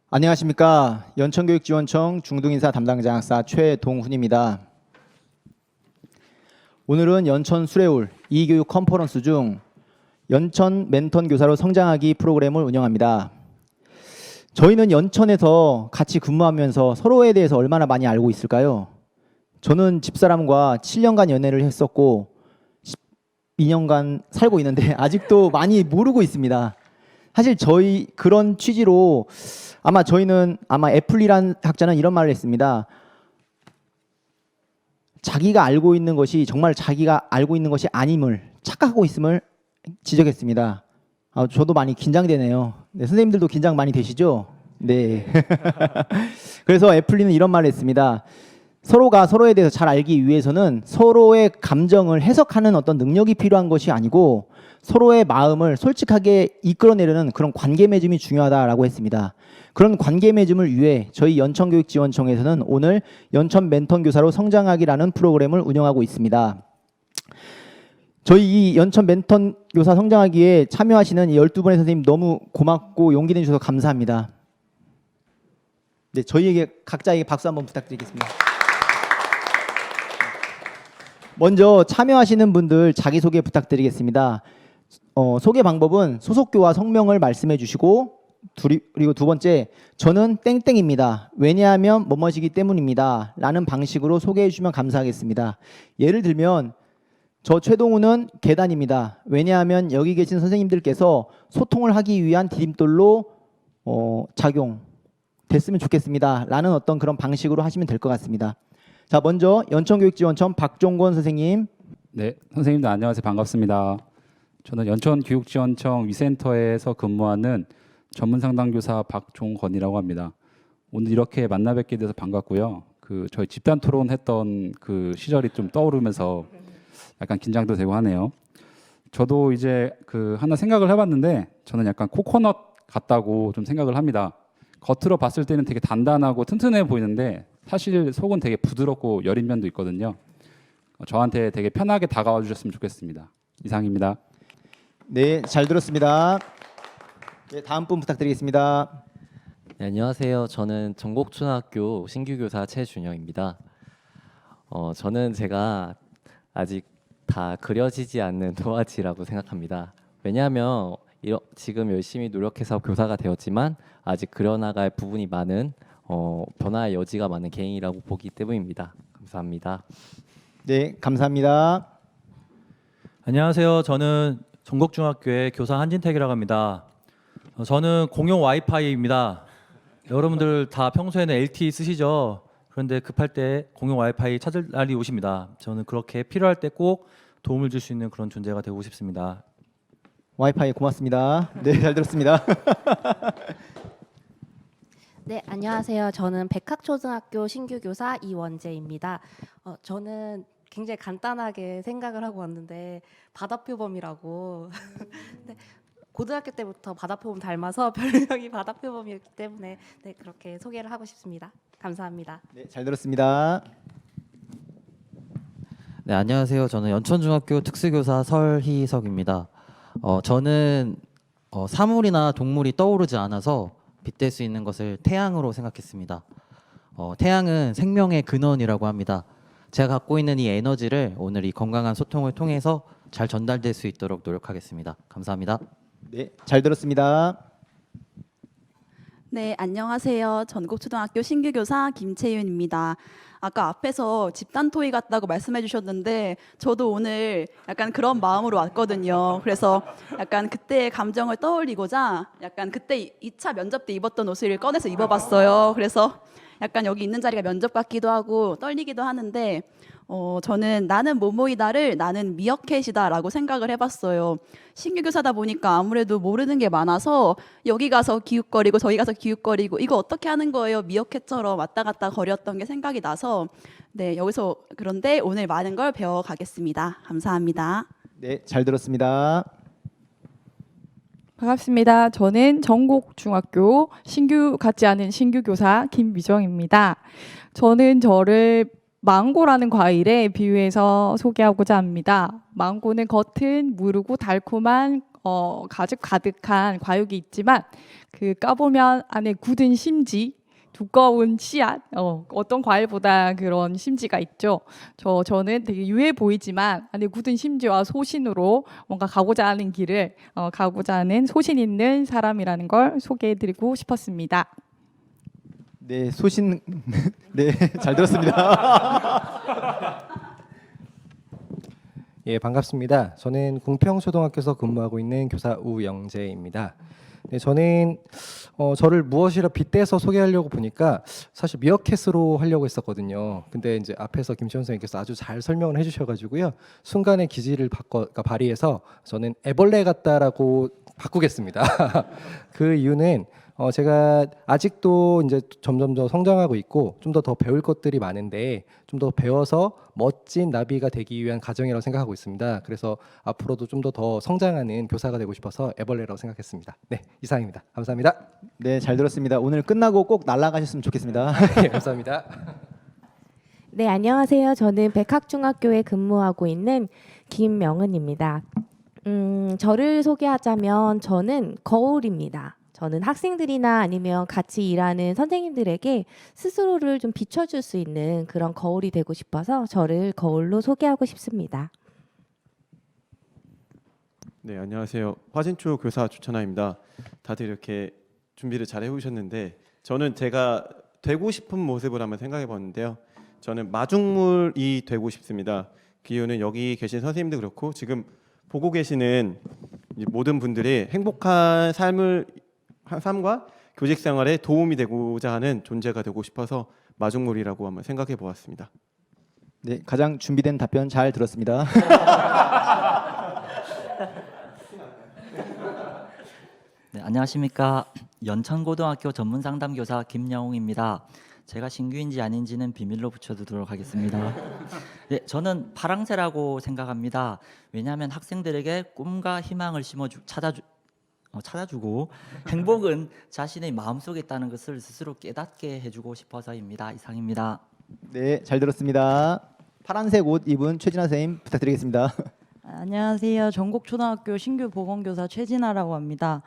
안녕하십니까. 연천교육지원청 중등인사 담당자 학사 최동훈입니다. 오늘은 연천 수레울 이교육 컨퍼런스 중 연천 멘턴 교사로 성장하기 프로그램을 운영합니다. 저희는 연천에서 같이 근무하면서 서로에 대해서 얼마나 많이 알고 있을까요? 저는 집사람과 7년간 연애를 했었고 12년간 살고 있는데 아직도 많이 모르고 있습니다. 사실 저희 그런 취지로 저희는 애플리란 학자는 이런 말을 했습니다. 자기가 알고 있는 것이 정말 자기가 알고 있는 것이 아님을 착각하고 있음을 지적했습니다. 저도 많이 긴장되네요. 네, 선생님들도 긴장 많이 되시죠? 네. 그래서 애플리는 이런 말을 했습니다. 서로가 서로에 대해서 잘 알기 위해서는 서로의 감정을 해석하는 어떤 능력이 필요한 것이 아니고 서로의 마음을 솔직하게 이끌어내려는 그런 관계 맺음이 중요하다라고 했습니다. 그런 관계 맺음을 위해 저희 연천교육지원청에서는 오늘 연천 멘턴 교사로 성장하기라는 프로그램을 운영하고 있습니다. 저희 이 연천 멘턴 교사 성장하기에 참여하시는 12분의 선생님 너무 고맙고 용기 내주셔서 감사합니다. 네, 저희에게 각자에게 박수 한번 부탁드리겠습니다. 먼저 참여하시는 분들 자기소개 부탁드리겠습니다. 소개 방법은 소속교와 성명을 말씀해 주시고 그리고 두 번째, 저는 땡땡입니다. 왜냐하면 뭐뭐시기 때문입니다. 라는 방식으로 소개해 주시면 감사하겠습니다. 예를 들면 저 최동훈은 계단입니다. 왜냐하면 여기 계신 선생님들께서 소통을 하기 위한 디딤돌로 작용됐으면 좋겠습니다. 라는 어떤 그런 방식으로 하시면 될 것 같습니다. 자, 먼저 연천교육지원청 박종권 선생님. 네, 선생님들 안녕하세요. 반갑습니다. 저는 연천교육지원청 위센터에서 근무하는 전문상담교사 박종건이라고 합니다. 오늘 이렇게 만나 뵙게 돼서 반갑고요. 저희 집단 토론했던 그 시절이 좀 떠오르면서 약간 긴장도 되고 하네요. 저도 이제 하나 생각을 해봤는데 저는 약간 코코넛 같다고 좀 생각을 합니다. 겉으로 봤을 때는 되게 단단하고 튼튼해 보이는데 사실 속은 되게 부드럽고 여린 면도 있거든요. 저한테 되게 편하게 다가와 주셨으면 좋겠습니다. 이상입니다. 네, 잘 들었습니다. 네, 다음 분 부탁드리겠습니다. 네, 안녕하세요. 저는 전곡초등학교 신규교사 최준영입니다. 저는 제가 아직 다 그려지지 않는 도화지라고 생각합니다. 왜냐하면 지금 열심히 노력해서 교사가 되었지만 아직 그려나갈 부분이 많은 변화의 여지가 많은 개인이라고 보기 때문입니다. 감사합니다. 네, 감사합니다. 안녕하세요. 저는 전곡중학교의 교사 한진택이라고 합니다. 저는 공용 와이파이입니다. 여러분들 다 평소에는 LTE 쓰시죠? 그런데 급할 때 공용 와이파이 찾을 날이 오십니다. 저는 그렇게 필요할 때 꼭 도움을 줄 수 있는 그런 존재가 되고 싶습니다. 와이파이 고맙습니다. 네, 잘 들었습니다. 네, 안녕하세요. 저는 백학초등학교 신규교사 이원재입니다. 저는 굉장히 간단하게 생각을 하고 왔는데 바다표범이라고 네, 고등학교 때부터 바다표범 닮아서 별명이 바다표범이었기 때문에 네, 그렇게 소개를 하고 싶습니다. 감사합니다. 네, 잘 들었습니다. 네, 안녕하세요. 저는 연천중학교 특수교사 설희석입니다. 저는 사물이나 동물이 떠오르지 않아서 빗댈 수 있는 것을 태양으로 생각했습니다. 태양은 생명의 근원이라고 합니다. 제가 갖고 있는 이 에너지를 오늘 이 건강한 소통을 통해서 잘 전달될 수 있도록 노력하겠습니다. 감사합니다. 네, 잘 들었습니다. 네, 안녕하세요. 전곡초등학교 신규교사 김채윤입니다. 아까 앞에서 집단 토의 같다고 말씀해 주셨는데 저도 오늘 약간 그런 마음으로 왔거든요. 그래서 약간 그때의 감정을 떠올리고자 약간 그때 2차 면접 때 입었던 옷을 꺼내서 입어봤어요. 그래서 약간 여기 있는 자리가 면접 같기도 하고 떨리기도 하는데 저는 나는 뭐뭐이다를 나는 미어캣이다라고 생각을 해봤어요. 신규교사다 보니까 아무래도 모르는 게 많아서 여기 가서 기웃거리고 저기 가서 기웃거리고 이거 어떻게 하는 거예요? 미어캣처럼 왔다 갔다 거렸던 게 생각이 나서 네, 여기서 그런데 오늘 많은 걸 배워가겠습니다. 감사합니다. 네, 잘 들었습니다. 반갑습니다. 저는 전곡중학교 같지 않은 신규교사 김미정입니다. 저는 저를 망고라는 과일에 비유해서 소개하고자 합니다. 망고는 겉은 무르고 달콤한 가죽 가득한 과육이 있지만 그 까보면 안에 굳은 심지, 두꺼운 씨앗, 어떤 과일보다 그런 심지가 있죠. 저는 되게 유해 보이지만 안에 굳은 심지와 소신으로 뭔가 가고자 하는 길을 가고자 하는 소신 있는 사람이라는 걸 소개해드리고 싶었습니다. 네, 소신 네, 잘 들었습니다. 예, 반갑습니다. 저는 궁평초등학교에서 근무하고 있는 교사 우영재입니다. 네, 저는 저를 무엇이라 빗대서 소개하려고 보니까 사실 미어캣으로 하려고 했었거든요. 근데 이제 앞에서 김시원 선생님께서 아주 잘 설명을 해주셔가지고요, 순간의 기지를 발휘해서 저는 애벌레 같다라고 바꾸겠습니다. 그 이유는 제가 아직도 이제 점점 더 성장하고 있고 좀 더 배울 것들이 많은데 좀 더 배워서 멋진 나비가 되기 위한 과정이라고 생각하고 있습니다. 그래서 앞으로도 좀 더 성장하는 교사가 되고 싶어서 애벌레라고 생각했습니다. 네, 이상입니다. 감사합니다. 네, 잘 들었습니다. 오늘 끝나고 꼭 날아가셨으면 좋겠습니다. 네, 감사합니다. 네, 안녕하세요. 저는 백학중학교에 근무하고 있는 김명은입니다. 저를 소개하자면 저는 거울입니다. 저는 학생들이나 아니면 같이 일하는 선생님들에게 스스로를 좀 비춰줄 수 있는 그런 거울이 되고 싶어서 저를 거울로 소개하고 싶습니다. 네, 안녕하세요. 화진초 교사 주천아입니다. 다들 이렇게 준비를 잘 해오셨는데 저는 제가 되고 싶은 모습을 한번 생각해 봤는데요. 저는 마중물이 되고 싶습니다. 그 이유는 여기 계신 선생님도 그렇고 지금 보고 계시는 모든 분들이 행복한 삶과 교직 생활에 도움이 되고자 하는 존재가 되고 싶어서 마중물이라고 한번 생각해 보았습니다. 네, 가장 준비된 답변 잘 들었습니다. 네, 안녕하십니까. 연천고등학교 전문상담교사 김영웅입니다. 제가 신규인지 아닌지는 비밀로 붙여두도록 하겠습니다. 네, 저는 파랑새라고 생각합니다. 왜냐하면 학생들에게 꿈과 희망을 찾아주고 행복은 자신의 마음속에 있다는 것을 스스로 깨닫게 해주고 싶어서입니다. 이상입니다. 네, 잘 들었습니다. 파란색 옷 입은 최진아 선생님 부탁드리겠습니다. 안녕하세요. 전국초등학교 신규 보건교사 최진아라고 합니다.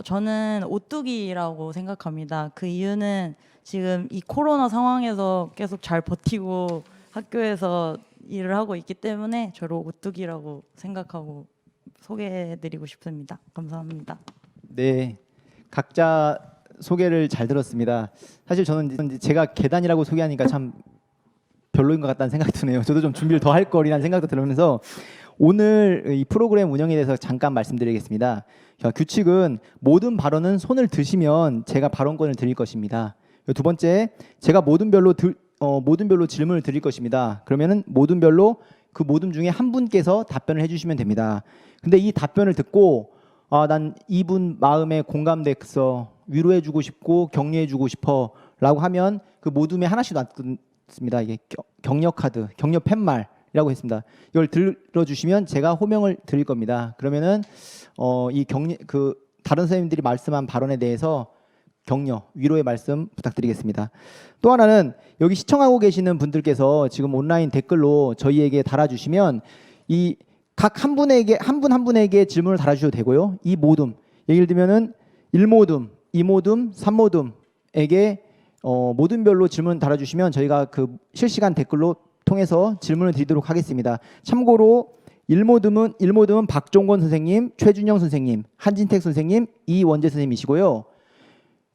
저는 오뚜기라고 생각합니다. 그 이유는 지금 이 코로나 상황에서 계속 잘 버티고 학교에서 일을 하고 있기 때문에 저를 오뚜기라고 생각하고 소개해드리고 싶습니다. 감사합니다. 네, 각자 소개를 잘 들었습니다. 사실 저는 이제 제가 계단이라고 소개하니까 참 별로인 것 같다는 생각이 드네요. 저도 좀 준비를 더 할 거리라는 생각도 들으면서 오늘 이 프로그램 운영에 대해서 잠깐 말씀드리겠습니다. 규칙은 모든 발언은 손을 드시면 제가 발언권을 드릴 것입니다. 두 번째, 제가 모든 별로 질문을 드릴 것입니다. 그러면은 모든 별로 그 모든 중에 한 분께서 답변을 해주시면 됩니다. 근데 이 답변을 듣고 난 이분 마음에 공감됐어, 위로해주고 싶고 격려해주고 싶어라고 하면 그 모둠에 하나씩 놨습니다. 이게 격려 카드, 격려 팻말이라고 했습니다. 이걸 들어주시면 제가 호명을 드릴 겁니다. 그러면은 이 다른 선생님들이 말씀한 발언에 대해서 격려, 위로의 말씀 부탁드리겠습니다. 또 하나는 여기 시청하고 계시는 분들께서 지금 온라인 댓글로 저희에게 달아주시면 이 각 한 분에게 한 분에게 질문을 달아주셔도 되고요. 이 모둠, 예를 들면은 1모둠, 2모둠, 3모둠에게 모둠별로 질문 달아주시면 저희가 그 실시간 댓글로 통해서 질문을 드리도록 하겠습니다. 참고로 1모둠은 박종권 선생님, 최준영 선생님, 한진택 선생님, 이원재 선생님이시고요.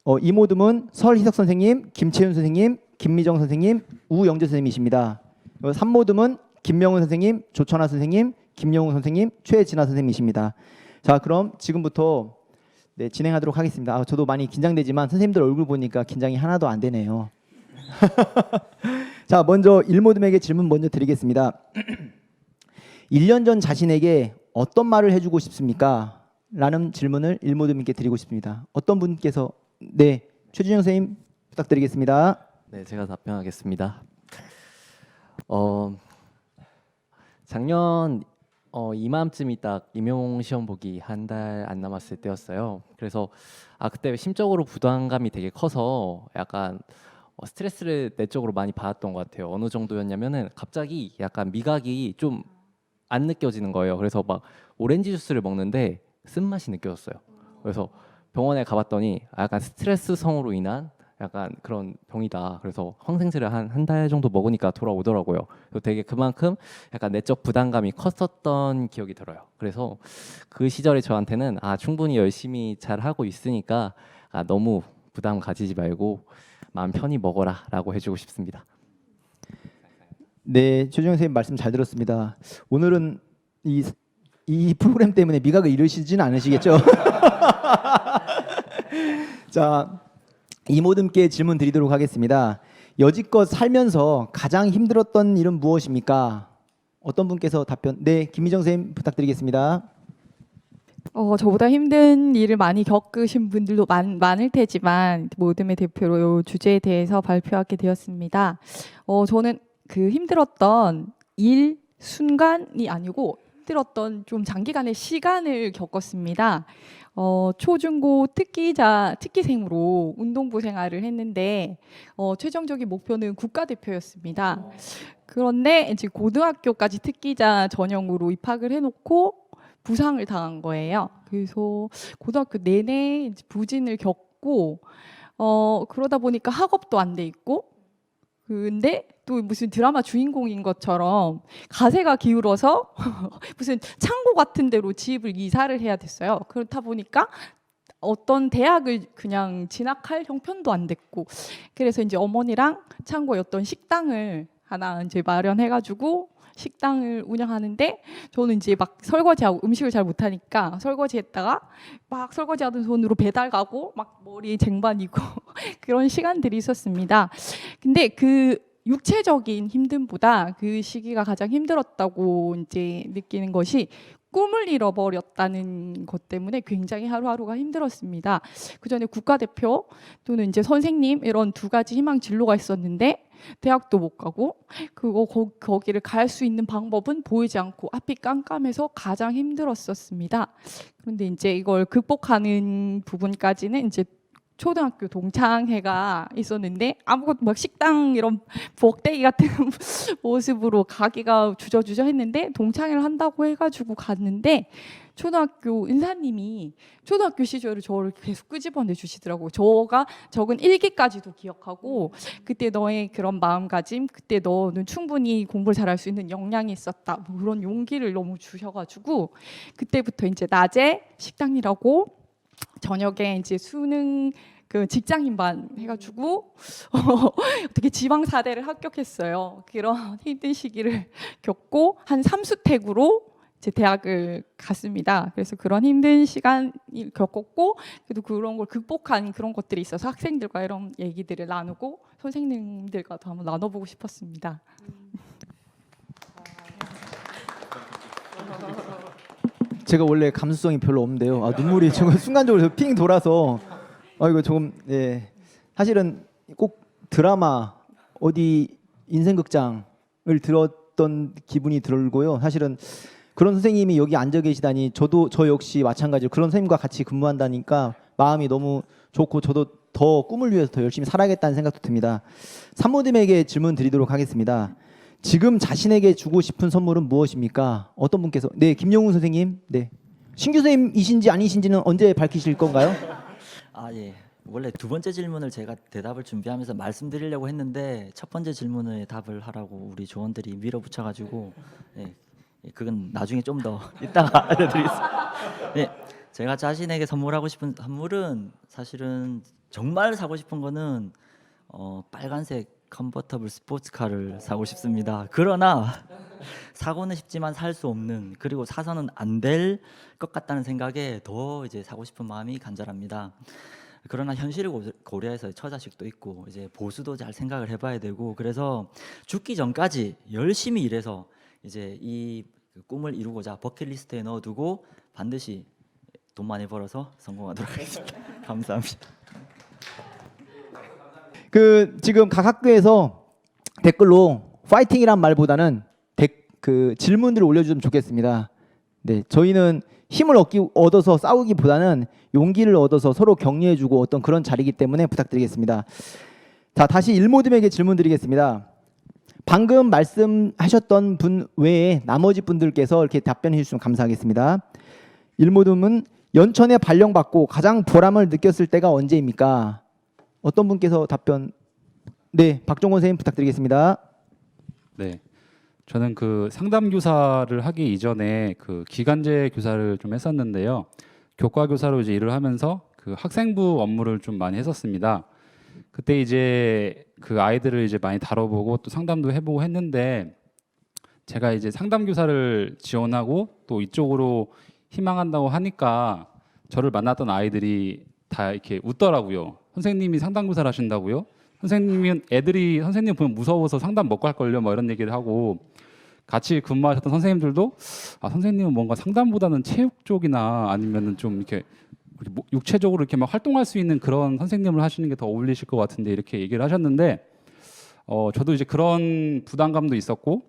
2모둠은 설희석 선생님, 김채윤 선생님, 김미정 선생님, 우영재 선생님이십니다. 3모둠은 김명훈 선생님, 조천아 선생님, 김영웅 선생님, 최진아 선생님이십니다. 자, 그럼 지금부터 진행하도록 하겠습니다. 저도 많이 긴장되지만 선생님들 얼굴 보니까 긴장이 하나도 안 되네요. 자, 먼저 1모둠에게 질문 먼저 드리겠습니다. 1년 전 자신에게 어떤 말을 해주고 싶습니까? 라는 질문을 1모둠님께 드리고 싶습니다. 어떤 분께서 최준영 선생님 부탁드리겠습니다. 네, 제가 답변하겠습니다. 작년 이맘쯤이 딱 임용 시험 보기 한 달 안 남았을 때였어요. 그래서 그때 심적으로 부담감이 되게 커서 약간 스트레스를 내적으로 많이 받았던 것 같아요. 어느 정도였냐면은 갑자기 약간 미각이 좀 안 느껴지는 거예요. 그래서 막 오렌지 주스를 먹는데 쓴맛이 느껴졌어요. 그래서 병원에 가봤더니 약간 스트레스성으로 인한 약간 그런 병이다. 그래서 항생제를 한 달 정도 먹으니까 돌아오더라고요. 그래서 되게 그만큼 약간 내적 부담감이 컸었던 기억이 들어요. 그래서 그 시절에 저한테는 충분히 열심히 잘 하고 있으니까 너무 부담 가지지 말고 마음 편히 먹어라라고 해주고 싶습니다. 네, 최준영 선생님 말씀 잘 들었습니다. 오늘은 이 프로그램 때문에 미각을 잃으시지는 않으시겠죠? 자, 이모듬께 질문 드리도록 하겠습니다. 여지껏 살면서 가장 힘들었던 일은 무엇입니까? 어떤 분께서 답변? 네, 김미정 선생님 부탁드리겠습니다. 저보다 힘든 일을 많이 겪으신 분들도 많을 테지만 모듬의 대표로 이 주제에 대해서 발표하게 되었습니다. 저는 그 힘들었던 일 순간이 아니고 힘들었던 좀 장기간의 시간을 겪었습니다. 초중고 특기생으로 운동부 생활을 했는데 최종적인 목표는 국가대표였습니다. 그런데 이제 고등학교까지 특기자 전형으로 입학을 해놓고 부상을 당한 거예요. 그래서 고등학교 내내 이제 부진을 겪고 그러다 보니까 학업도 안 돼 있고 근데 또 무슨 드라마 주인공인 것처럼 가세가 기울어서 무슨 창고 같은 데로 집을 이사를 해야 됐어요. 그렇다 보니까 어떤 대학을 그냥 진학할 형편도 안 됐고 그래서 이제 어머니랑 창고에 어떤 식당을 하나 이제 마련해가지고 식당을 운영하는데 저는 이제 막 설거지하고 음식을 잘 못하니까 설거지했다가 막 설거지하던 손으로 배달 가고 막 머리 쟁반이고 그런 시간들이 있었습니다. 근데 그 육체적인 힘듦보다 그 시기가 가장 힘들었다고 이제 느끼는 것이 꿈을 잃어버렸다는 것 때문에 굉장히 하루하루가 힘들었습니다. 그 전에 국가대표 또는 이제 선생님 이런 두 가지 희망 진로가 있었는데 대학도 못 가고 거기를 갈 수 있는 방법은 보이지 않고 앞이 깜깜해서 가장 힘들었었습니다. 그런데 이제 이걸 극복하는 부분까지는 이제 초등학교 동창회가 있었는데 아무것도 막 식당 이런 부엌대기 같은 모습으로 가기가 주저주저 했는데 동창회를 한다고 해가지고 갔는데 초등학교 은사님이 초등학교 시절을 저를 계속 끄집어내 주시더라고요. 저가 적은 일기까지도 기억하고 그때 너의 그런 마음가짐, 그때 너는 충분히 공부를 잘할 수 있는 역량이 있었다. 뭐 그런 용기를 너무 주셔가지고 그때부터 이제 낮에 식당 일하고 저녁에 이제 수능 그 직장인반 해가지고 어떻게 지방사대를 합격했어요. 그런 힘든 시기를 겪고 한 3수택으로 이제 대학을 갔습니다. 그래서 그런 힘든 시간을 겪었고 그래도 그런 걸 극복한 그런 것들이 있어서 학생들과 이런 얘기들을 나누고 선생님들과도 한번 나눠보고 싶었습니다. 제가 원래 감수성이 별로 없는데요. 눈물이 지금 순간적으로 핑 돌아서 이거 조금 사실은 꼭 드라마 어디 인생극장을 들었던 기분이 들고요. 사실은 그런 선생님이 여기 앉아 계시다니 저 역시 마찬가지로 그런 선생님과 같이 근무한다니까 마음이 너무 좋고 저도 더 꿈을 위해서 더 열심히 살아야겠다는 생각도 듭니다. 산모님에게 질문 드리도록 하겠습니다. 지금 자신에게 주고 싶은 선물은 무엇입니까? 어떤 분께서? 네, 김용훈 선생님. 네. 신규 선생님이신지 아니신지는 언제 밝히실 건가요? 예. 원래 두 번째 질문을 제가 대답을 준비하면서 말씀드리려고 했는데 첫 번째 질문에 답을 하라고 우리 조원들이 밀어붙여가지고 그건 나중에 좀 더 이따가 알려드리겠습니다. 제가 자신에게 선물하고 싶은 선물은 사실은 정말 사고 싶은 거는 빨간색 컨버터블 스포츠카를 사고 싶습니다. 그러나 사고는 싶지만 살 수 없는 그리고 사서는 안 될 것 같다는 생각에 더 이제 사고 싶은 마음이 간절합니다. 그러나 현실을 고려해서 처자식도 있고 이제 보수도 잘 생각을 해봐야 되고 그래서 죽기 전까지 열심히 일해서 이제 이 꿈을 이루고자 버킷리스트에 넣어두고 반드시 돈 많이 벌어서 성공하도록 하겠습니다. 감사합니다. 지금 각 학교에서 댓글로 파이팅이란 말보다는 질문들을 올려주시면 좋겠습니다. 네, 저희는 힘을 얻어서 싸우기보다는 용기를 얻어서 서로 격려해주고 어떤 그런 자리이기 때문에 부탁드리겠습니다. 자, 다시 일모듬에게 질문 드리겠습니다. 방금 말씀하셨던 분 외에 나머지 분들께서 이렇게 답변해 주시면 감사하겠습니다. 일모듬은 연천에 발령받고 가장 보람을 느꼈을 때가 언제입니까? 어떤 분께서 답변? 네, 박종원 선생님 부탁드리겠습니다. 네, 저는 그 상담 교사를 하기 이전에 그 기간제 교사를 좀 했었는데요. 교과 교사로 이제 일을 하면서 그 학생부 업무를 좀 많이 했었습니다. 그때 이제 그 아이들을 이제 많이 다뤄보고 또 상담도 해보고 했는데, 제가 이제 상담 교사를 지원하고 또 이쪽으로 희망한다고 하니까 저를 만났던 아이들이 다 이렇게 웃더라고요. 선생님이 상담 교사를 하신다고요? 애들이 선생님 보면 무서워서 상담 먹고 할걸요, 뭐 이런 얘기를 하고, 같이 근무하셨던 선생님들도 선생님은 뭔가 상담보다는 체육 쪽이나 아니면은 좀 이렇게 육체적으로 이렇게 막 활동할 수 있는 그런 선생님을 하시는 게 더 어울리실 것 같은데, 이렇게 얘기를 하셨는데, 저도 이제 그런 부담감도 있었고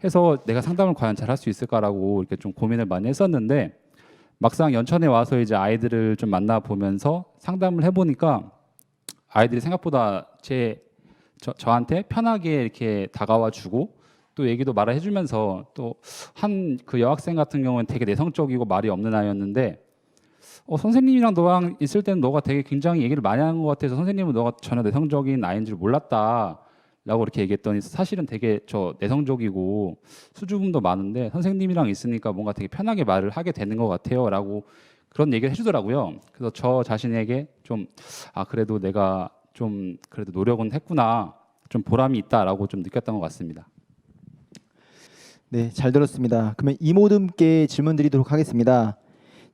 해서 내가 상담을 과연 잘 할 수 있을까라고 이렇게 좀 고민을 많이 했었는데, 막상 연천에 와서 이제 아이들을 좀 만나 보면서 상담을 해보니까 아이들이 생각보다 저한테 편하게 이렇게 다가와 주고 또 얘기도 말을 해주면서, 또 한 그 여학생 같은 경우는 되게 내성적이고 말이 없는 아이였는데, 선생님이랑 너랑 있을 때는 너가 되게 굉장히 얘기를 많이 하는 것 같아서 선생님은 너가 전혀 내성적인 아이인 줄 몰랐다 라고 이렇게 얘기했더니, 사실은 되게 저 내성적이고 수줍음도 많은데 선생님이랑 있으니까 뭔가 되게 편하게 말을 하게 되는 것 같아요 라고 그런 얘기를 해주더라고요. 그래서 저 자신에게 좀 그래도 내가 좀 그래도 노력은 했구나, 좀 보람이 있다라고 좀 느꼈던 것 같습니다. 네, 잘 들었습니다. 그러면 이모듬께 질문 드리도록 하겠습니다.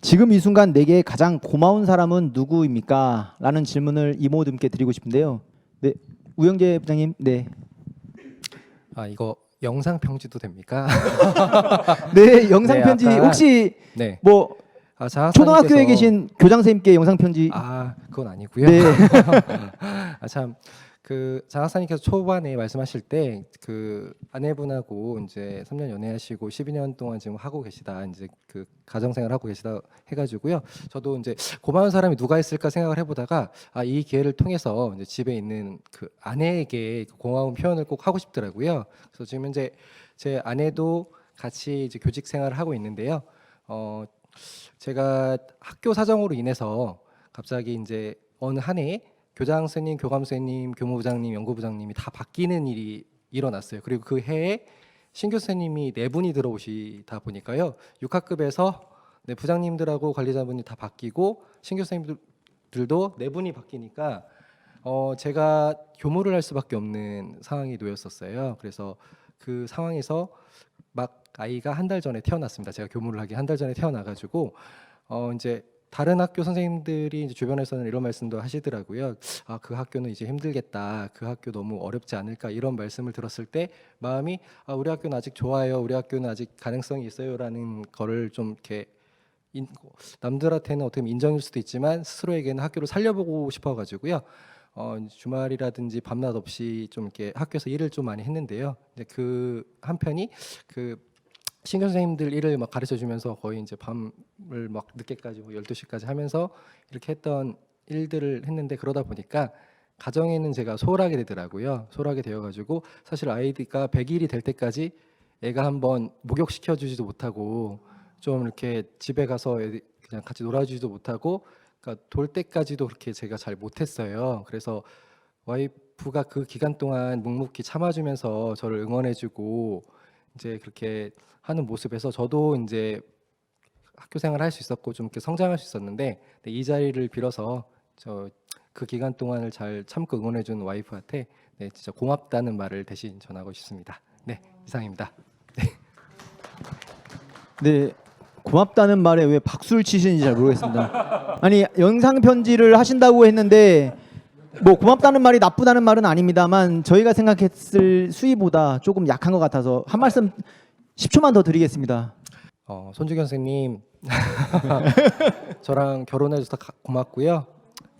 지금 이 순간 내게 가장 고마운 사람은 누구입니까? 라는 질문을 이모듬께 드리고 싶은데요. 네, 우영재 부장님. 네. 이거 영상 편지도 됩니까? 네, 영상 편지 아까, 혹시 네. 뭐 초등학교에 계신 교장 선생님께 영상 편지? 그건 아니고요. 네. 참 그 장학사님께서 초반에 말씀하실 때 그 아내분하고 이제 3년 연애하시고 12년 동안 지금 하고 계시다, 이제 그 가정생활 하고 계시다 해가지고요. 저도 이제 고마운 사람이 누가 있을까 생각을 해보다가 이 기회를 통해서 이제 집에 있는 그 아내에게 고마운 표현을 꼭 하고 싶더라고요. 그래서 지금 현재 제 아내도 같이 이제 교직 생활을 하고 있는데요. 제가 학교 사정으로 인해서 갑자기 이제 어느 한 해에 교장 선생님, 교감 선생님, 교무부장님, 연구부장님이 다 바뀌는 일이 일어났어요. 그리고 그 해에 신교 선생님이 4분이 들어오시다 보니까요. 6학급에서 부장님들하고 관리자분이 다 바뀌고 신교 선생님들도 4분이 바뀌니까 제가 교무를 할 수밖에 없는 상황이 놓였었어요. 그래서 그 상황에서 막 아이가 한 달 전에 태어났습니다. 제가 교무를 하기 한 달 전에 태어나가지고 이제 다른 학교 선생님들이 이제 주변에서는 이런 말씀도 하시더라고요. 그 학교는 이제 힘들겠다. 그 학교 너무 어렵지 않을까, 이런 말씀을 들었을 때 마음이 우리 학교는 아직 좋아요. 우리 학교는 아직 가능성이 있어요라는 거를 좀 이렇게 남들한테는 어떻게 보면 인정일 수도 있지만 스스로에게는 학교를 살려보고 싶어가지고요. 주말이라든지 밤낮 없이 좀 이렇게 학교에서 일을 좀 많이 했는데요. 이제 그 한편이 그 신교 선생님들 일을 막 가르쳐 주면서 거의 이제 밤을 막 늦게까지 12시까지 하면서 이렇게 했던 일들을 했는데, 그러다 보니까 가정에는 제가 소홀하게 되더라고요. 소홀하게 되어가지고 사실 아이가 100일이 될 때까지 애가 한번 목욕시켜 주지도 못하고 좀 이렇게 집에 가서 그냥 같이 놀아주지도 못하고, 그러니까 돌 때까지도 그렇게 제가 잘 못했어요. 그래서 와이프가 그 기간 동안 묵묵히 참아주면서 저를 응원해주고 이제 그렇게 하는 모습에서 저도 이제 학교 생활을 할 수 있었고 좀 이렇게 성장할 수 있었는데, 이 자리를 빌어서 그 기간 동안을 잘 참고 응원해준 와이프한테 진짜 고맙다는 말을 대신 전하고 싶습니다. 네, 이상입니다. 네, 고맙다는 말에 왜 박수를 치시는지 잘 모르겠습니다. 아니, 영상 편지를 하신다고 했는데 뭐 고맙다는 말이 나쁘다는 말은 아닙니다만 저희가 생각했을 수위보다 조금 약한 것 같아서 한 말씀 10초만 더 드리겠습니다. 손주경 선생님, 저랑 결혼해줘서 고맙고요.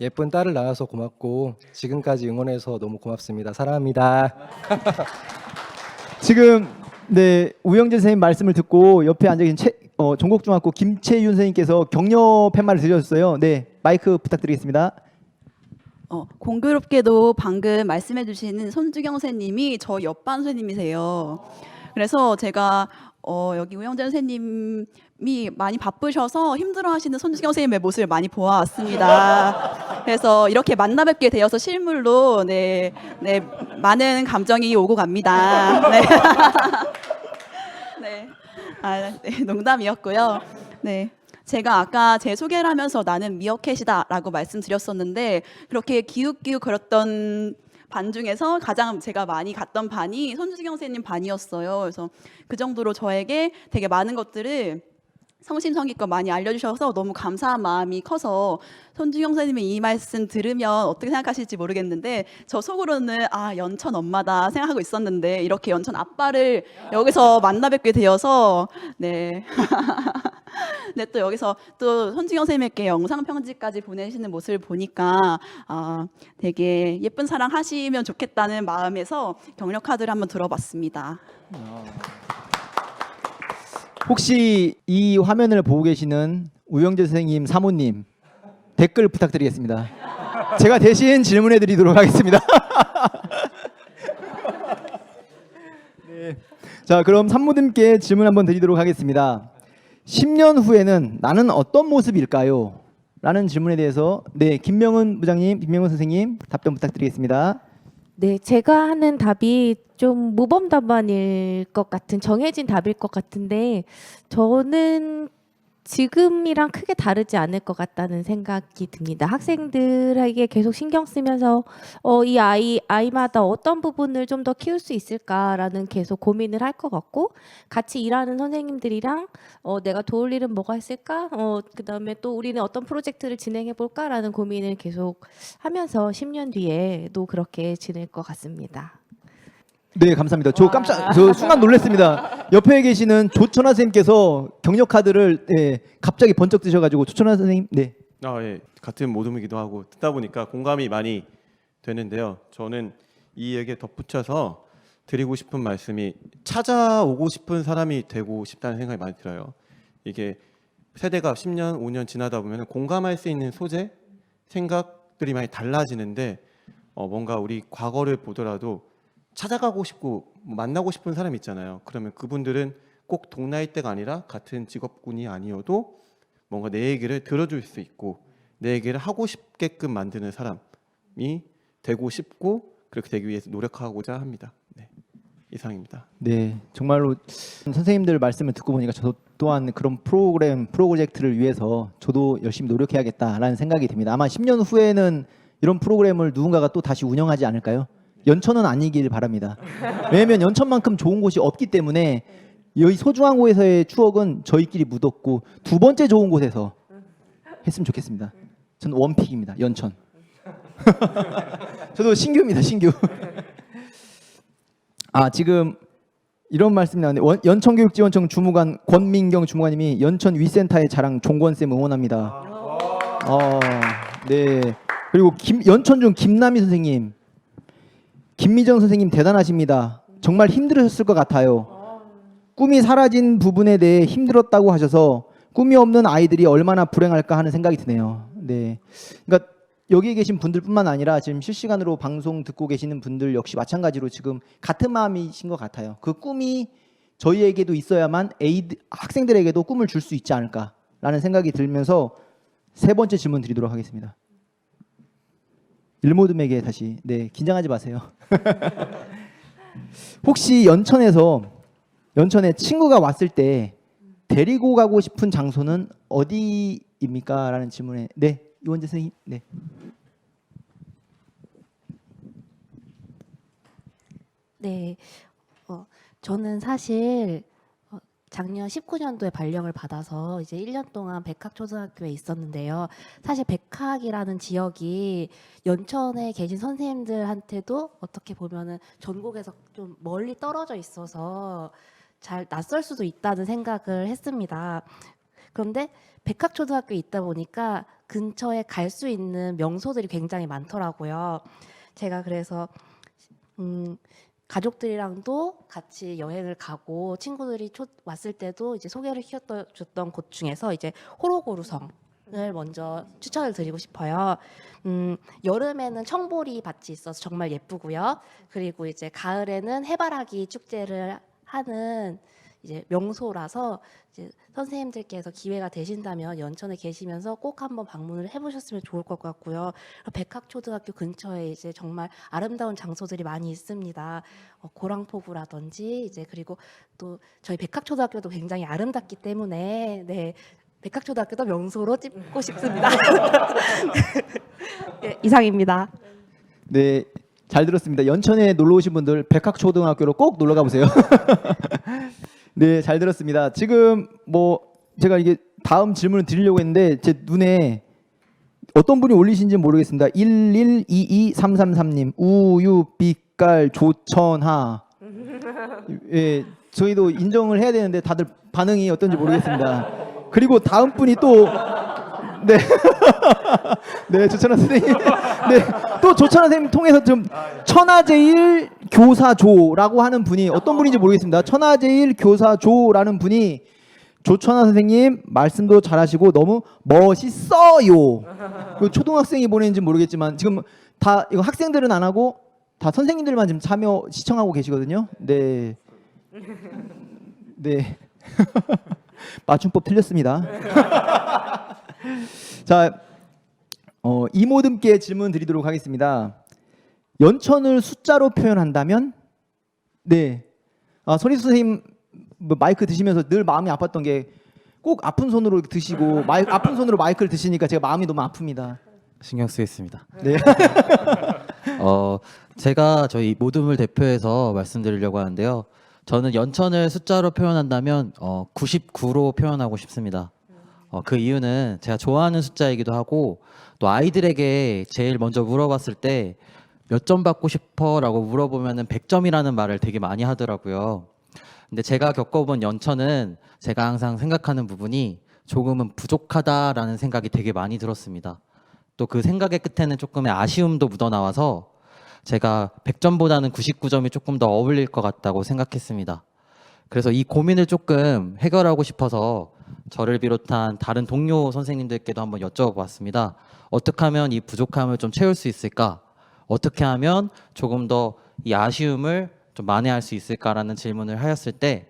예쁜 딸을 낳아서 고맙고 지금까지 응원해서 너무 고맙습니다. 사랑합니다. 지금 우영재 선생님 말씀을 듣고 옆에 앉아 계신 종곡중학교 김채윤 선생님께서 격려 팻말을 드렸어요. 네, 마이크 부탁드리겠습니다. 공교롭게도 방금 말씀해 주시는 손주경 선생님이 저 옆반 선생님이세요. 그래서 제가 여기 우영재 선생님이 많이 바쁘셔서 힘들어하시는 손주경 선생님의 모습을 많이 보아왔습니다. 그래서 이렇게 만나 뵙게 되어서 실물로 네, 많은 감정이 오고 갑니다. 네. 네. 네, 농담이었고요. 네. 제가 아까 제 소개를 하면서 나는 미어캣이다라고 말씀드렸었는데 그렇게 기웃기웃 그랬던 반 중에서 가장 제가 많이 갔던 반이 손주경 선생님 반이었어요. 그래서 그 정도로 저에게 되게 많은 것들을 성심성의껏 많이 알려주셔서 너무 감사한 마음이 커서 손주경 선생님의 이 말씀 들으면 어떻게 생각하실지 모르겠는데 저 속으로는 아 연천 엄마다 생각하고 있었는데 이렇게 연천 아빠를 여기서 만나 뵙게 되어서 네. 네, 또 여기서 또 손주경 선생님께 영상 편지까지 보내시는 모습을 보니까 되게 예쁜 사랑 하시면 좋겠다는 마음에서 격려 카드를 한번 들어봤습니다. 혹시 이 화면을 보고 계시는 우영재 선생님 사모님 댓글 부탁드리겠습니다. 제가 대신 질문해 드리도록 하겠습니다. 네. 자, 그럼 산모님께 질문 한번 드리도록 하겠습니다. 10년 후에는 나는 어떤 모습일까요? 라는 질문에 대해서 네, 김명은 부장님, 김명은 선생님 답변 부탁드리겠습니다. 네, 제가 하는 답이 좀 모범답안일 것 같은 정해진 답일 것 같은데 저는 지금이랑 크게 다르지 않을 것 같다는 생각이 듭니다. 학생들에게 계속 신경 쓰면서 이 아이마다 어떤 부분을 좀 더 키울 수 있을까라는 계속 고민을 할 것 같고 같이 일하는 선생님들이랑 내가 도울 일은 뭐가 있을까? 그다음에 또 우리는 어떤 프로젝트를 진행해 볼까라는 고민을 계속 하면서 10년 뒤에도 그렇게 지낼 것 같습니다. 네, 감사합니다. 저 순간 놀랐습니다. 옆에 계시는 조천아 선생님께서 격려 카드를 갑자기 번쩍 드셔가지고 조천아 선생님, 네. 예. 같은 모둠이기도 하고 듣다 보니까 공감이 많이 되는데요. 저는 이 얘기에 덧붙여서 드리고 싶은 말씀이 찾아오고 싶은 사람이 되고 싶다는 생각이 많이 들어요. 이게 세대가 10년, 5년 지나다 보면 공감할 수 있는 소재, 생각들이 많이 달라지는데 뭔가 우리 과거를 보더라도 찾아가고 싶고 만나고 싶은 사람 있잖아요. 그러면 그분들은 꼭 동나이대가 아니라 같은 직업군이 아니어도 뭔가 내 얘기를 들어줄 수 있고 내 얘기를 하고 싶게끔 만드는 사람이 되고 싶고 그렇게 되기 위해서 노력하고자 합니다. 네, 이상입니다. 네, 정말로 선생님들 말씀을 듣고 보니까 저도 또한 그런 프로젝트를 위해서 저도 열심히 노력해야겠다라는 생각이 듭니다. 아마 10년 후에는 이런 프로그램을 누군가가 또 다시 운영하지 않을까요? 연천은 아니길 바랍니다. 왜냐하면 연천만큼 좋은 곳이 없기 때문에 여기 소중한 곳에서의 추억은 저희끼리 묻었고 두 번째 좋은 곳에서 했으면 좋겠습니다. 저는 원픽입니다. 연천. 저도 신규입니다. 신규. 지금 이런 말씀이 나왔는데 연천교육지원청 주무관 권민경 주무관님이 연천 위센터의 자랑 종권쌤 응원합니다. 네. 그리고 연천중 김남희 선생님, 김미정 선생님 대단하십니다. 정말 힘들으셨을 것 같아요. 꿈이 사라진 부분에 대해 힘들었다고 하셔서 꿈이 없는 아이들이 얼마나 불행할까 하는 생각이 드네요. 네. 그러니까 여기 계신 분들뿐만 아니라 지금 실시간으로 방송 듣고 계시는 분들 역시 마찬가지로 지금 같은 마음이신 것 같아요. 그 꿈이 저희에게도 있어야만 학생들에게도 꿈을 줄 수 있지 않을까라는 생각이 들면서 세 번째 질문 드리도록 하겠습니다. 일모듬에게 다시 긴장하지 마세요. 혹시 연천에 친구가 왔을 때 데리고 가고 싶은 장소는 어디입니까? 라는 질문에 이원재 선생님. 네, 저는 사실 작년 19년도에 발령을 받아서 이제 1년 동안 백학초등학교에 있었는데요. 사실 백학이라는 지역이 연천에 계신 선생님들한테도 어떻게 보면은 전국에서 좀 멀리 떨어져 있어서 잘 낯설 수도 있다는 생각을 했습니다. 그런데 백학초등학교에 있다 보니까 근처에 갈 수 있는 명소들이 굉장히 많더라고요. 제가 그래서 가족들이랑도 같이 여행을 가고 친구들이 왔을 때도 이제 소개를 시켜줬던 곳 중에서 이제 호로고루성을 먼저 추천을 드리고 싶어요. 여름에는 청보리 밭이 있어서 정말 예쁘고요. 그리고 이제 가을에는 해바라기 축제를 하는 이제 명소라서 이제 선생님들께서 기회가 되신다면 연천에 계시면서 꼭 한번 방문을 해보셨으면 좋을 것 같고요. 백학초등학교 근처에 이제 정말 아름다운 장소들이 많이 있습니다. 고랑포구라든지 이제 그리고 또 저희 백학초등학교도 굉장히 아름답기 때문에 네. 백학초등학교도 명소로 찍고 싶습니다. 네, 이상입니다. 네, 잘 들었습니다. 연천에 놀러 오신 분들 백학초등학교로 꼭 놀러 가보세요. 네, 잘 들었습니다. 지금 뭐 제가 이게 다음 질문을 드리려고 했는데 제 눈에 어떤 분이 올리신지 모르겠습니다. 1122333님 우유 빛깔 조천하. 예, 저희도 인정을 해야 되는데 다들 반응이 어떤지 모르겠습니다. 그리고 다음 분이 또 네, 네 조천하 선생님, 네, 또 조천하 선생님 통해서 좀 천하제일 교사조라고 하는 분이 어떤 분인지 모르겠습니다. 천하제일 교사조라는 분이 조천하 선생님 말씀도 잘하시고 너무 멋있어요. 그 초등학생이 보내는지 모르겠지만 지금 다 이거 학생들은 안 하고 다 선생님들만 지금 참여 시청하고 계시거든요. 네, 네. 맞춤법 틀렸습니다. 자, 이모듬께 질문 드리도록 하겠습니다. 연천을 숫자로 표현한다면? 네. 손희수 선생님 뭐 마이크 드시면서 늘 마음이 아팠던 게 꼭 아픈 손으로 드시고 아픈 손으로 마이크를 드시니까 제가 마음이 너무 아픕니다. 신경 쓰겠습니다. 네. 제가 저희 모둠을 대표해서 말씀드리려고 하는데요. 저는 연천을 숫자로 표현한다면 99로 표현하고 싶습니다. 그 이유는 제가 좋아하는 숫자이기도 하고 또 아이들에게 제일 먼저 물어봤을 때 몇 점 받고 싶어라고 물어보면은 100점이라는 말을 되게 많이 하더라고요. 근데 제가 겪어본 연천은 제가 항상 생각하는 부분이 조금은 부족하다라는 생각이 되게 많이 들었습니다. 또 그 생각의 끝에는 조금의 아쉬움도 묻어나와서 제가 100점보다는 99점이 조금 더 어울릴 것 같다고 생각했습니다. 그래서 이 고민을 조금 해결하고 싶어서 저를 비롯한 다른 동료 선생님들께도 한번 여쭤봤습니다. 어떻게 하면 이 부족함을 좀 채울 수 있을까? 어떻게 하면 조금 더 이 아쉬움을 좀 만회할 수 있을까라는 질문을 하였을 때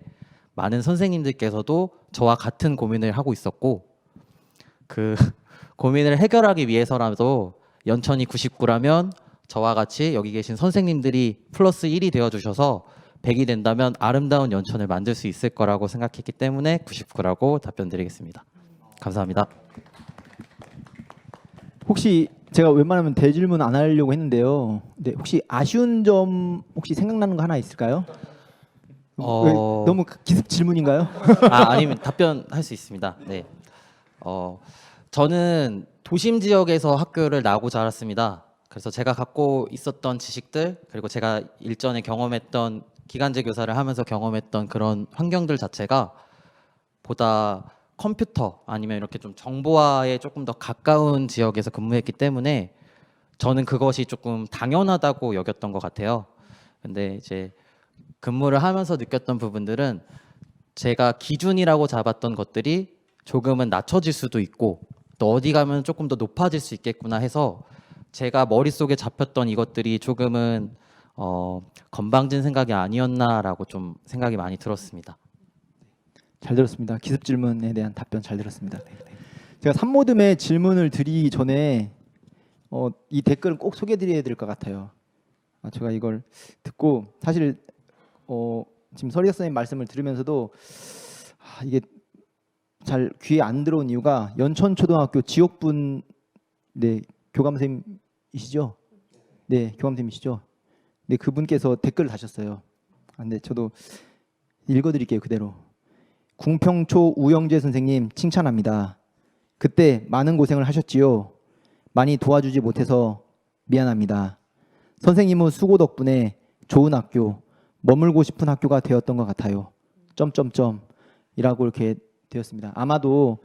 많은 선생님들께서도 저와 같은 고민을 하고 있었고 그 고민을 해결하기 위해서라도 연천이 99라면 저와 같이 여기 계신 선생님들이 플러스 1이 되어주셔서 100이 된다면 아름다운 연천을 만들 수 있을 거라고 생각했기 때문에 99라고 답변드리겠습니다. 감사합니다. 혹시 제가 웬만하면 대질문 안 하려고 했는데요. 네, 혹시 아쉬운 점 혹시 생각나는 거 하나 있을까요? 왜, 너무 기습 질문인가요? 아니면 답변할 수 있습니다. 네. 저는 도심 지역에서 학교를 나오고 자랐습니다. 그래서 제가 갖고 있었던 지식들 그리고 제가 일전에 경험했던 기간제 교사를 하면서 경험했던 그런 환경들 자체가 보다 컴퓨터 아니면 이렇게 좀 정보화에 조금 더 가까운 지역에서 근무했기 때문에 저는 그것이 조금 당연하다고 여겼던 것 같아요. 근데 이제 근무를 하면서 느꼈던 부분들은 제가 기준이라고 잡았던 것들이 조금은 낮춰질 수도 있고 또 어디 가면 조금 더 높아질 수 있겠구나 해서 제가 머릿속에 잡혔던 이것들이 조금은 건방진 생각이 아니었나라고 좀 생각이 많이 들었습니다. 잘 들었습니다. 기습 질문에 대한 답변 잘 들었습니다. 제가 산모듬의 질문을 드리기 전에 이 댓글은 꼭 소개해드려야 될 것 같아요. 제가 이걸 듣고 사실 지금 서리아 선생님 말씀을 들으면서도 이게 잘 귀에 안 들어온 이유가 연천초등학교 지역분 네 교감 선생님이시죠? 네 교감 선생님이시죠? 네 그분께서 댓글을 다셨어요. 근데 저도 읽어드릴게요 그대로. 궁평초 우영재 선생님 칭찬합니다. 그때 많은 고생을 하셨지요. 많이 도와주지 못해서 미안합니다. 선생님은 수고 덕분에 좋은 학교, 머물고 싶은 학교가 되었던 것 같아요. 점점점이라고 이렇게 되었습니다. 아마도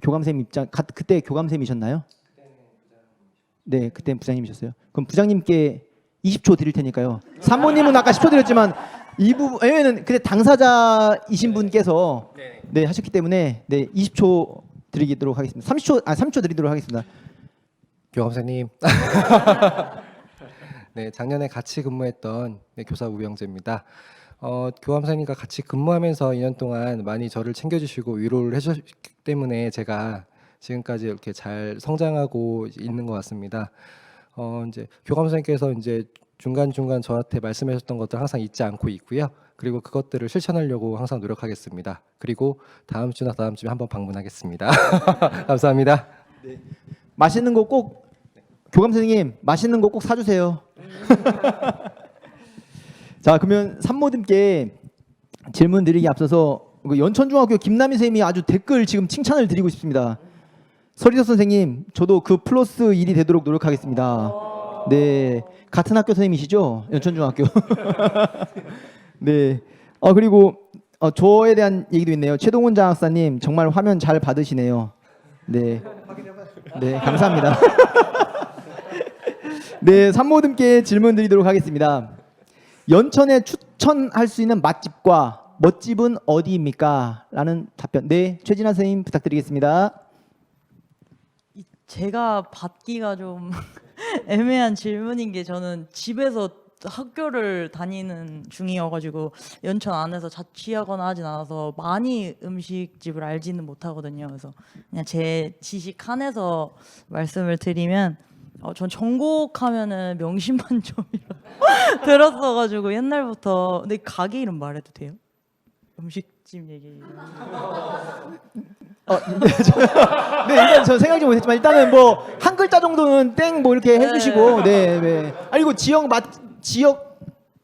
교감 선생님 입장 그때 교감 선생님이셨나요? 네, 그때 부장님이셨어요. 그럼 부장님께 20초 드릴 테니까요. 산모님은 아까 10초 드렸지만 이 부분 왜냐면 그때 당사자이신 분께서 네 하셨기 때문에 네 20초 드리도록 하겠습니다. 30초 드리도록 하겠습니다. 교감 선생님. 네, 작년에 같이 근무했던 네, 교사 우영재입니다. 교감선생님과 같이 근무하면서 2년 동안 많이 저를 챙겨주시고 위로를 해주셨기 때문에 제가 지금까지 이렇게 잘 성장하고 있는 것 같습니다. 이제 교감선생님께서 이제 중간중간 저한테 말씀하셨던 것들 항상 잊지 않고 있고요. 그리고 그것들을 실천하려고 항상 노력하겠습니다. 그리고 다음 주나 다음 주에 한번 방문하겠습니다. 감사합니다. 맛있는 거 꼭 교감 선생님 맛있는 거 꼭 사주세요. 자, 그러면 산모님께 질문 드리기 앞서서 연천중학교 김남희 선생님이 아주 댓글 지금 칭찬을 드리고 싶습니다. 서리석 선생님, 저도 그 플러스 1이 되도록 노력하겠습니다. 네, 같은 학교 선생님이시죠? 연천중학교. 네. 그리고 저에 대한 얘기도 있네요. 최동훈 장학사님 정말 화면 잘 받으시네요. 네. 네, 감사합니다. 네, 산모님께 질문 드리도록 하겠습니다. 연천에 추천할 수 있는 맛집과 멋집은 어디입니까? 라는 답변. 네, 최진아 선생님 부탁드리겠습니다. 제가 받기가 좀 애매한 질문인 게 저는 집에서 학교를 다니는 중이어가지고 연천 안에서 자취하거나 하진 않아서 많이 음식집을 알지는 못하거든요. 그래서 그냥 제 지식 한에서 말씀을 드리면 전 전곡하면은 명심만점이라고 들었어가지고 옛날부터. 근데 가게 이름 말해도 돼요? 음식집 얘기. 네, 일단 저 생각 좀 못했지만 일단은 뭐 한 글자 정도는 땡 뭐 이렇게 해주시고, 네, 네. 그리고 지역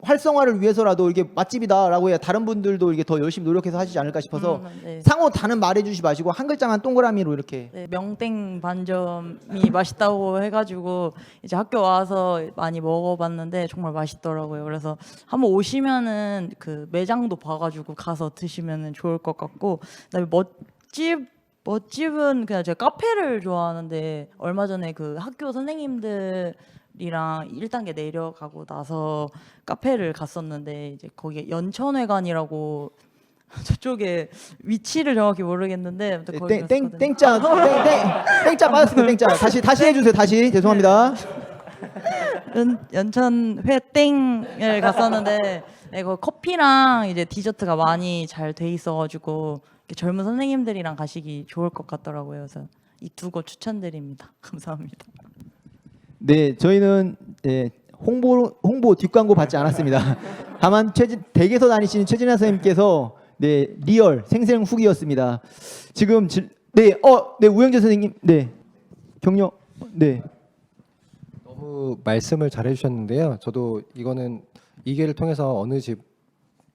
활성화를 위해서라도 이게 맛집이다라고 해야 다른 분들도 이게 더 열심히 노력해서 하시지 않을까 싶어서 네. 상호 다는 말해주지 마시고 한 글자만 동그라미로 이렇게. 네, 명땡 반점이 맛있다고 해가지고 이제 학교 와서 많이 먹어봤는데 정말 맛있더라고요. 그래서 한번 오시면은 그 매장도 봐가지고 가서 드시면은 좋을 것 같고, 그다음에 멋집은 그냥 제가 카페를 좋아하는데 얼마 전에 그 학교 선생님들이랑 1단계 내려가고 나서 카페를 갔었는데 이제 거기에 연천회관이라고 저쪽에 위치를 정확히 모르겠는데 아무튼 거기 갔거든요. 땡자 빠졌습니다. 땡자 다시 해주세요. 다시 죄송합니다. 연천 회땡을 갔었는데 네, 그 커피랑 이제 디저트가 많이 잘 돼 있어가지고 젊은 선생님들이랑 가시기 좋을 것 같더라고요. 그래서 이 두 곳 추천드립니다. 감사합니다. 네, 저희는 홍보 뒷광고 받지 않았습니다. 다만 댁에서 다니시는 최진아 선생님께서 네, 리얼 생생 후기였습니다. 지금 네, 우영재 선생님, 네, 격려, 네. 너무 말씀을 잘 해주셨는데요. 저도 이거는 이 기회를 통해서 어느 집에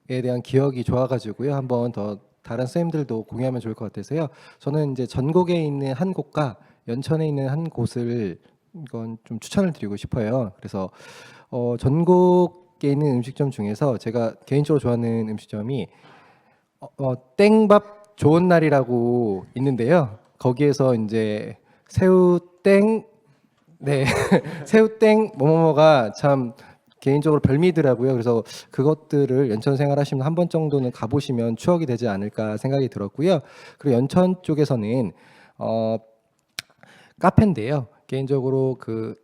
대한 기억이 좋아가지고요. 한번 더 다른 선생님들도 공유하면 좋을 것 같아서요. 저는 이제 전국에 있는 한 곳과 연천에 있는 한 곳을 이건 좀 추천을 드리고 싶어요. 그래서 전국에 있는 음식점 중에서 제가 개인적으로 좋아하는 음식점이 땡밥 좋은 날이라고 있는데요. 거기에서 이제 새우땡, 네, 새우땡 뭐뭐뭐가 참 개인적으로 별미더라고요. 그래서 그것들을 연천 생활하시면 한 번 정도는 가보시면 추억이 되지 않을까 생각이 들었고요. 그리고 연천 쪽에서는 카페인데요. 개인적으로 그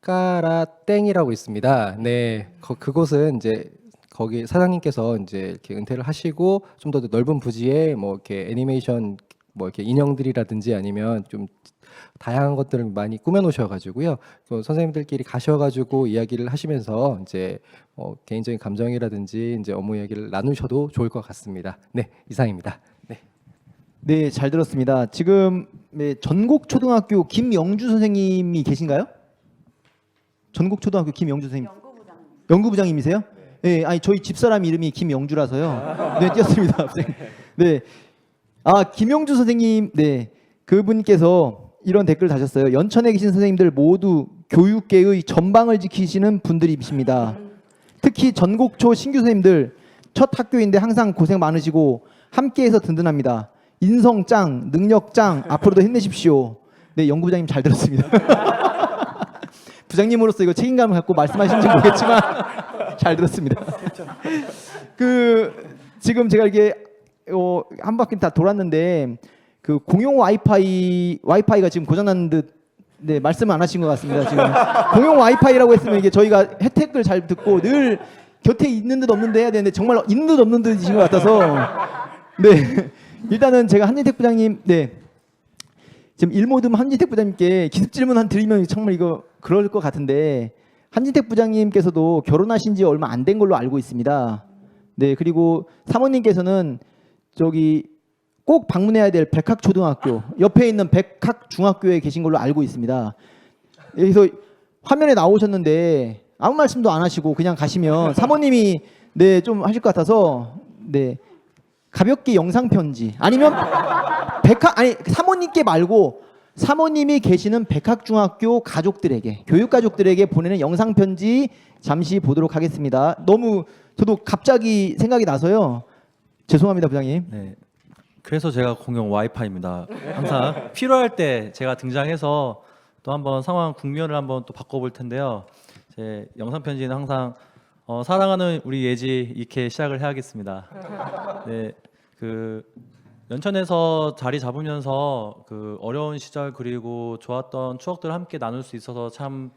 까라땡이라고 있습니다. 네, 그곳은 이제 거기 사장님께서 이제 이렇게 은퇴를 하시고 좀 더 넓은 부지에 뭐 이렇게 애니메이션 뭐 이렇게 인형들이라든지 아니면 좀 다양한 것들을 많이 꾸며 놓으셔가지고요. 또 선생님들끼리 가셔가지고 이야기를 하시면서 이제 개인적인 감정이라든지 이제 업무 이야기를 나누셔도 좋을 것 같습니다. 네, 이상입니다. 네. 네, 잘 들었습니다. 지금 전곡초등학교 김영주 선생님이 계신가요? 전곡초등학교 김영주 선생님. 연구부장님이세요? 네, 아니 저희 집사람 이름이 김영주라서요. 네, 띄었습니다. 네, 김영주 선생님, 네, 그분께서 이런 댓글 다셨어요. 연천에 계신 선생님들 모두 교육계의 전방을 지키시는 분들이십니다. 특히 전곡초 신규 선생님들 첫 학교인데 항상 고생 많으시고 함께해서 든든합니다. 인성 짱, 능력 짱, 앞으로도 힘내십시오. 네, 연구부장님 잘 들었습니다. 부장님으로서 이거 책임감을 갖고 말씀하시는지 모르겠지만 잘 들었습니다. 지금 제가 이게 한 바퀴 다 돌았는데 그 공용 와이파이가 지금 고장난 듯 네, 말씀 안 하신 것 같습니다. 지금 공용 와이파이라고 했으면 이게 저희가 혜택을 잘 듣고 늘 곁에 있는 듯 없는 듯 해야 되는데 정말 있는 듯 없는 듯이신 것 같아서 네, 일단은 제가 한진택 부장님 지금 일모듬 한진택 부장님께 기습 질문 한 드리면 정말 이거 그럴 것 같은데 한진택 부장님께서도 결혼하신 지 얼마 안 된 걸로 알고 있습니다. 네, 그리고 사모님께서는 저기 꼭 방문해야 될 백학초등학교 옆에 있는 백학중학교에 계신 걸로 알고 있습니다. 여기서 화면에 나오셨는데 아무 말씀도 안 하시고 그냥 가시면 사모님이 네, 좀 하실 것 같아서 네, 가볍게 영상 편지 아니면 사모님께 말고 사모님이 계시는 백학중학교 가족들에게 교육 가족들에게 보내는 영상 편지 잠시 보도록 하겠습니다. 너무 저도 갑자기 생각이 나서요. 죄송합니다, 부장님. 네. 그래서 제가 공용 와이파이입니다. 항상 필요할 때 제가 등장해서 또 한번 상황 국면을 한번 또 바꿔볼 텐데요. 제 영상 편지는 항상 사랑하는 우리 예지 이렇게 시작을 해야겠습니다. 네, 그 연천에서 자리 잡으면서 그 어려운 시절 그리고 좋았던 추억들을 함께 나눌 수 있어서 참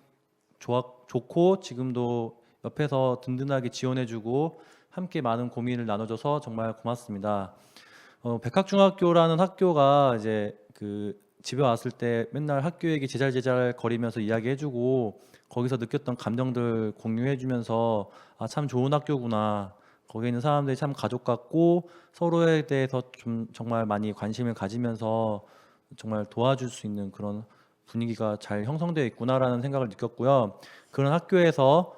좋고 지금도 옆에서 든든하게 지원해주고 함께 많은 고민을 나눠줘서 정말 고맙습니다. 백학중학교라는 학교가 이제 그 집에 왔을 때 맨날 학교 얘기 제잘제잘 거리면서 이야기해주고 거기서 느꼈던 감정들 공유해주면서 아, 참 좋은 학교구나. 거기에 있는 사람들이 참 가족 같고 서로에 대해서 좀 정말 많이 관심을 가지면서 정말 도와줄 수 있는 그런 분위기가 잘 형성되어 있구나라는 생각을 느꼈고요. 그런 학교에서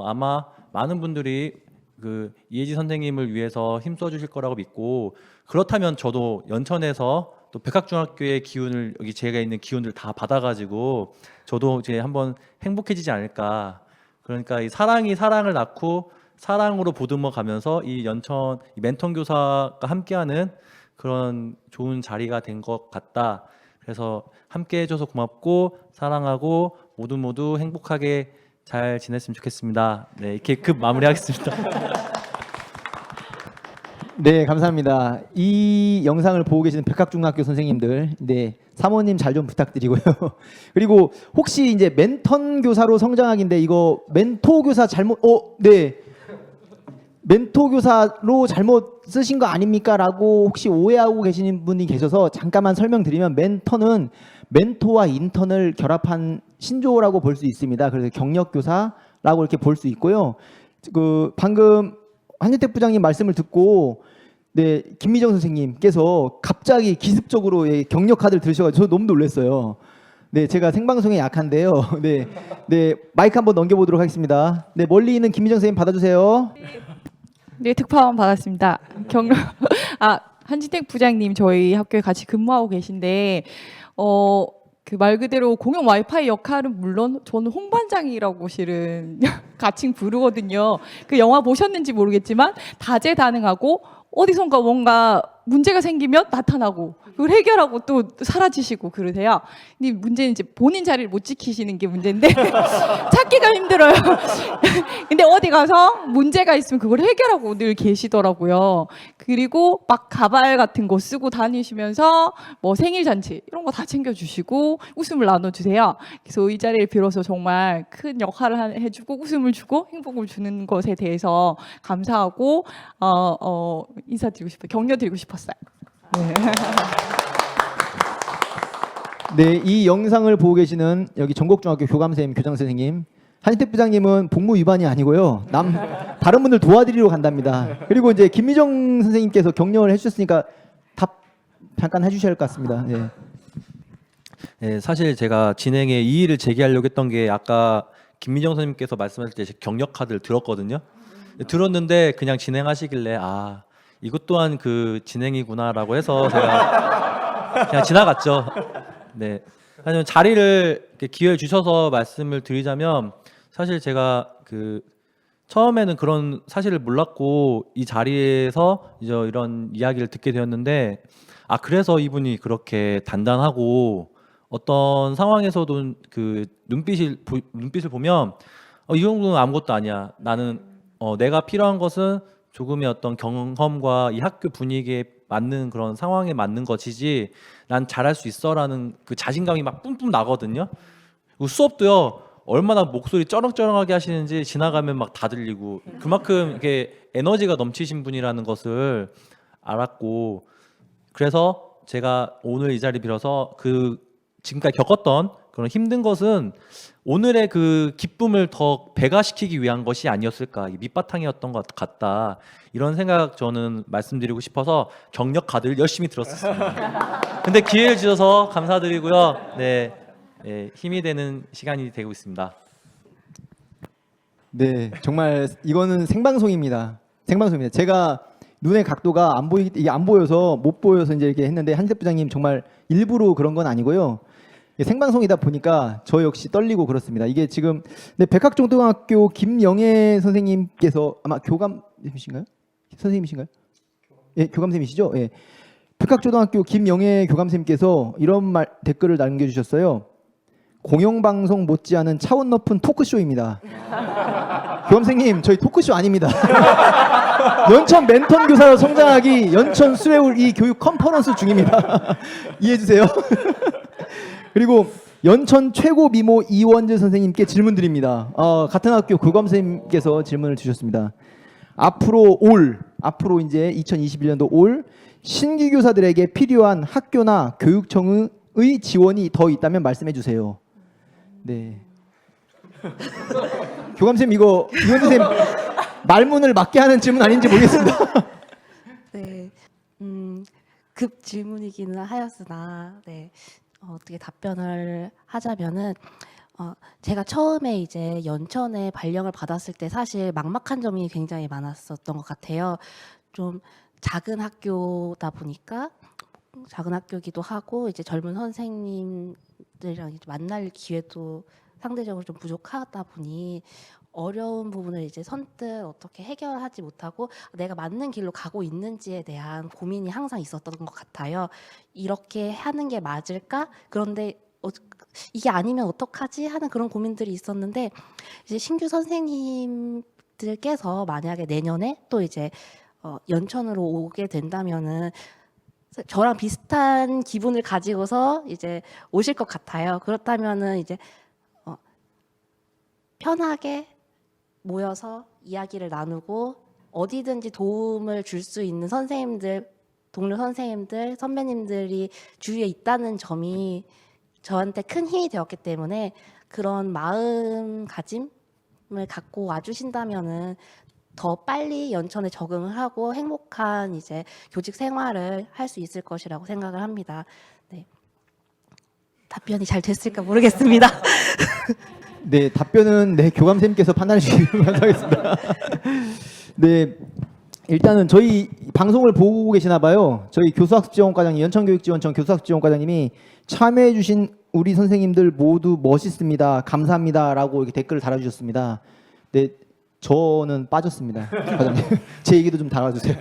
아마 많은 분들이 그 이혜지 선생님을 위해서 힘써 주실 거라고 믿고 그렇다면 저도 연천에서 또 백학중학교의 기운을 여기 제가 있는 기운들 다 받아가지고 저도 이제 한번 행복해지지 않을까. 그러니까 이 사랑이 사랑을 낳고 사랑으로 보듬어 가면서 이 연천 이 멘토 교사가 함께하는 그런 좋은 자리가 된 것 같다. 그래서 함께 해줘서 고맙고 사랑하고 모두 행복하게 잘 지냈으면 좋겠습니다. 네, 이렇게 급 마무리하겠습니다. 네, 감사합니다. 이 영상을 보고 계시는 백학중학교 선생님들, 네, 사모님 잘 좀 부탁드리고요. 그리고 혹시 이제 멘턴 교사로 성장하기인데 이거 멘토 교사 잘못, 네, 멘토 교사로 잘못 쓰신 거 아닙니까?라고 혹시 오해하고 계시는 분이 계셔서 잠깐만 설명드리면 멘토는 멘토와 인턴을 결합한 신조어라고 볼 수 있습니다. 그래서 경력 교사라고 이렇게 볼 수 있고요. 그 방금 한진택 부장님 말씀을 듣고 네, 김미정 선생님께서 갑자기 기습적으로 경력 카드를 들으셔가지고 저 너무 놀랐어요. 네, 제가 생방송에 약한데요. 네, 마이크 한번 넘겨보도록 하겠습니다. 네, 멀리 있는 김미정 선생님 받아주세요. 네, 특파원 받았습니다. 경력 한진택 부장님 저희 학교에 같이 근무하고 계신데 그 말 그대로 공용 와이파이 역할은 물론 저는 홍반장이라고 실은 가칭 부르거든요. 그 영화 보셨는지 모르겠지만 다재다능하고 어디선가 뭔가 문제가 생기면 나타나고 그걸 해결하고 또 사라지시고 그러세요. 근데 문제는 이제 본인 자리를 못 지키시는 게 문제인데 찾기가 힘들어요. 근데 어디 가서 문제가 있으면 그걸 해결하고 늘 계시더라고요. 그리고 막 가발 같은 거 쓰고 다니시면서 뭐 생일 잔치 이런 거 다 챙겨주시고 웃음을 나눠주세요. 그래서 이 자리를 빌어서 정말 큰 역할을 해주고 웃음을 주고 행복을 주는 것에 대해서 감사하고 인사드리고 싶어요. 격려드리고 싶었어요. 네, 이 영상을 보고 계시는 여기 전곡중학교 교감선생님, 교장선생님, 한진택 부장님은 복무 위반이 아니고요. 다른 분들 도와드리러 간답니다. 그리고 이제 김미정 선생님께서 격려를 해주셨으니까 답 잠깐 해주셔야 할 것 같습니다. 네. 네, 사실 제가 진행에 이의를 제기하려고 했던 게 아까 김미정 선생님께서 말씀하실 때 경력 카드를 들었거든요. 들었는데 그냥 진행하시길래 아 이것 또한 그 진행이구나라고 해서 제가 그냥 지나갔죠. 네. 하지만 자리를 기회를 주셔서 말씀을 드리자면 사실 제가 그 처음에는 그런 사실을 몰랐고 이 자리에서 이제 이런 이야기를 듣게 되었는데 아 그래서 이분이 그렇게 단단하고 어떤 상황에서도 그 눈빛을 보면 이 정도는 아무것도 아니야. 나는 내가 필요한 것은 조금의 어떤 경험과 이 학교 분위기에 맞는 그런 상황에 맞는 것이지 난 잘할 수 있어라는 그 자신감이 막 뿜뿜 나거든요. 그리고 수업도요. 얼마나 목소리 쩌렁쩌렁하게 하시는지 지나가면 막 다 들리고 그만큼 이렇게 에너지가 넘치신 분이라는 것을 알았고 그래서 제가 오늘 이 자리 빌어서 그 지금까지 겪었던 그런 힘든 것은 오늘의 그 기쁨을 더 배가시키기 위한 것이 아니었을까, 이 밑바탕이었던 것 같다, 이런 생각 저는 말씀드리고 싶어서 경력 카드를 열심히 들었습니다. 근데 기회를 주셔서 감사드리고요. 네, 힘이 되는 시간이 되고 있습니다. 네, 정말 이거는 생방송입니다. 생방송입니다. 제가 눈의 각도가 이게 안 보여서 못 보여서 이제 이렇게 했는데 한세엽 부장님 정말 일부러 그런 건 아니고요. 생방송이다 보니까 저 역시 떨리고 그렇습니다. 이게 지금 백학초등학교 김영애 선생님께서 아마 교감님이신가요? 선생님이신가요? 예, 교감쌤이시죠? 예. 백학초등학교 김영애 교감쌤께서 이런 댓글을 남겨주셨어요. 공영방송 못지않은 차원 높은 토크쇼입니다. 교감생님, 저희 토크쇼 아닙니다. 연천 멘턴 교사로 성장하기 연천 수레울 이 교육 컨퍼런스 중입니다. 이해해주세요. 그리고 연천 최고 미모 이원재 선생님께 질문 드립니다. 같은 학교 교감생님께서 질문을 주셨습니다. 앞으로 이제 2021년도 올 신규 교사들에게 필요한 학교나 교육청의 지원이 더 있다면 말씀해 주세요. 네. 교감쌤 이원 선생님 말문을 맞게 하는 질문 아닌지 모르겠습니다. 네, 급 질문이기는 하였으나, 네, 어떻게 답변을 하자면은, 제가 처음에 이제 연천에 발령을 받았을 때 사실 막막한 점이 굉장히 많았었던 것 같아요. 좀 작은 학교다 보니까 작은 학교기도 하고 이제 젊은 선생님들이랑 이제 만날 기회도 상대적으로 좀 부족하다 보니 어려운 부분을 이제 선뜻 어떻게 해결하지 못하고 내가 맞는 길로 가고 있는지에 대한 고민이 항상 있었던 것 같아요. 이렇게 하는 게 맞을까? 그런데 이게 아니면 어떡하지? 하는 그런 고민들이 있었는데 이제 신규 선생님들께서 만약에 내년에 또 이제 연천으로 오게 된다면은 저랑 비슷한 기분을 가지고서 이제 오실 것 같아요. 그렇다면은 이제 편하게 모여서 이야기를 나누고 어디든지 도움을 줄 수 있는 선생님들, 동료 선생님들, 선배님들이 주위에 있다는 점이 저한테 큰 힘이 되었기 때문에 그런 마음가짐을 갖고 와주신다면은 더 빨리 연천에 적응을 하고 행복한 이제 교직 생활을 할 수 있을 것이라고 생각을 합니다. 네. 답변이 잘 됐을까 모르겠습니다. 네, 답변은 교감쌤께서 판단해 주시길 바라겠습니다. 네, 일단은 저희 방송을 보고 계시나 봐요. 저희 교수학습지원과장님, 연천교육지원청 교수학습지원과장님이 참여해 주신 우리 선생님들 모두 멋있습니다. 감사합니다라고 이렇게 댓글을 달아주셨습니다. 네, 저는 빠졌습니다. 과장님, 제 얘기도 좀 달아주세요.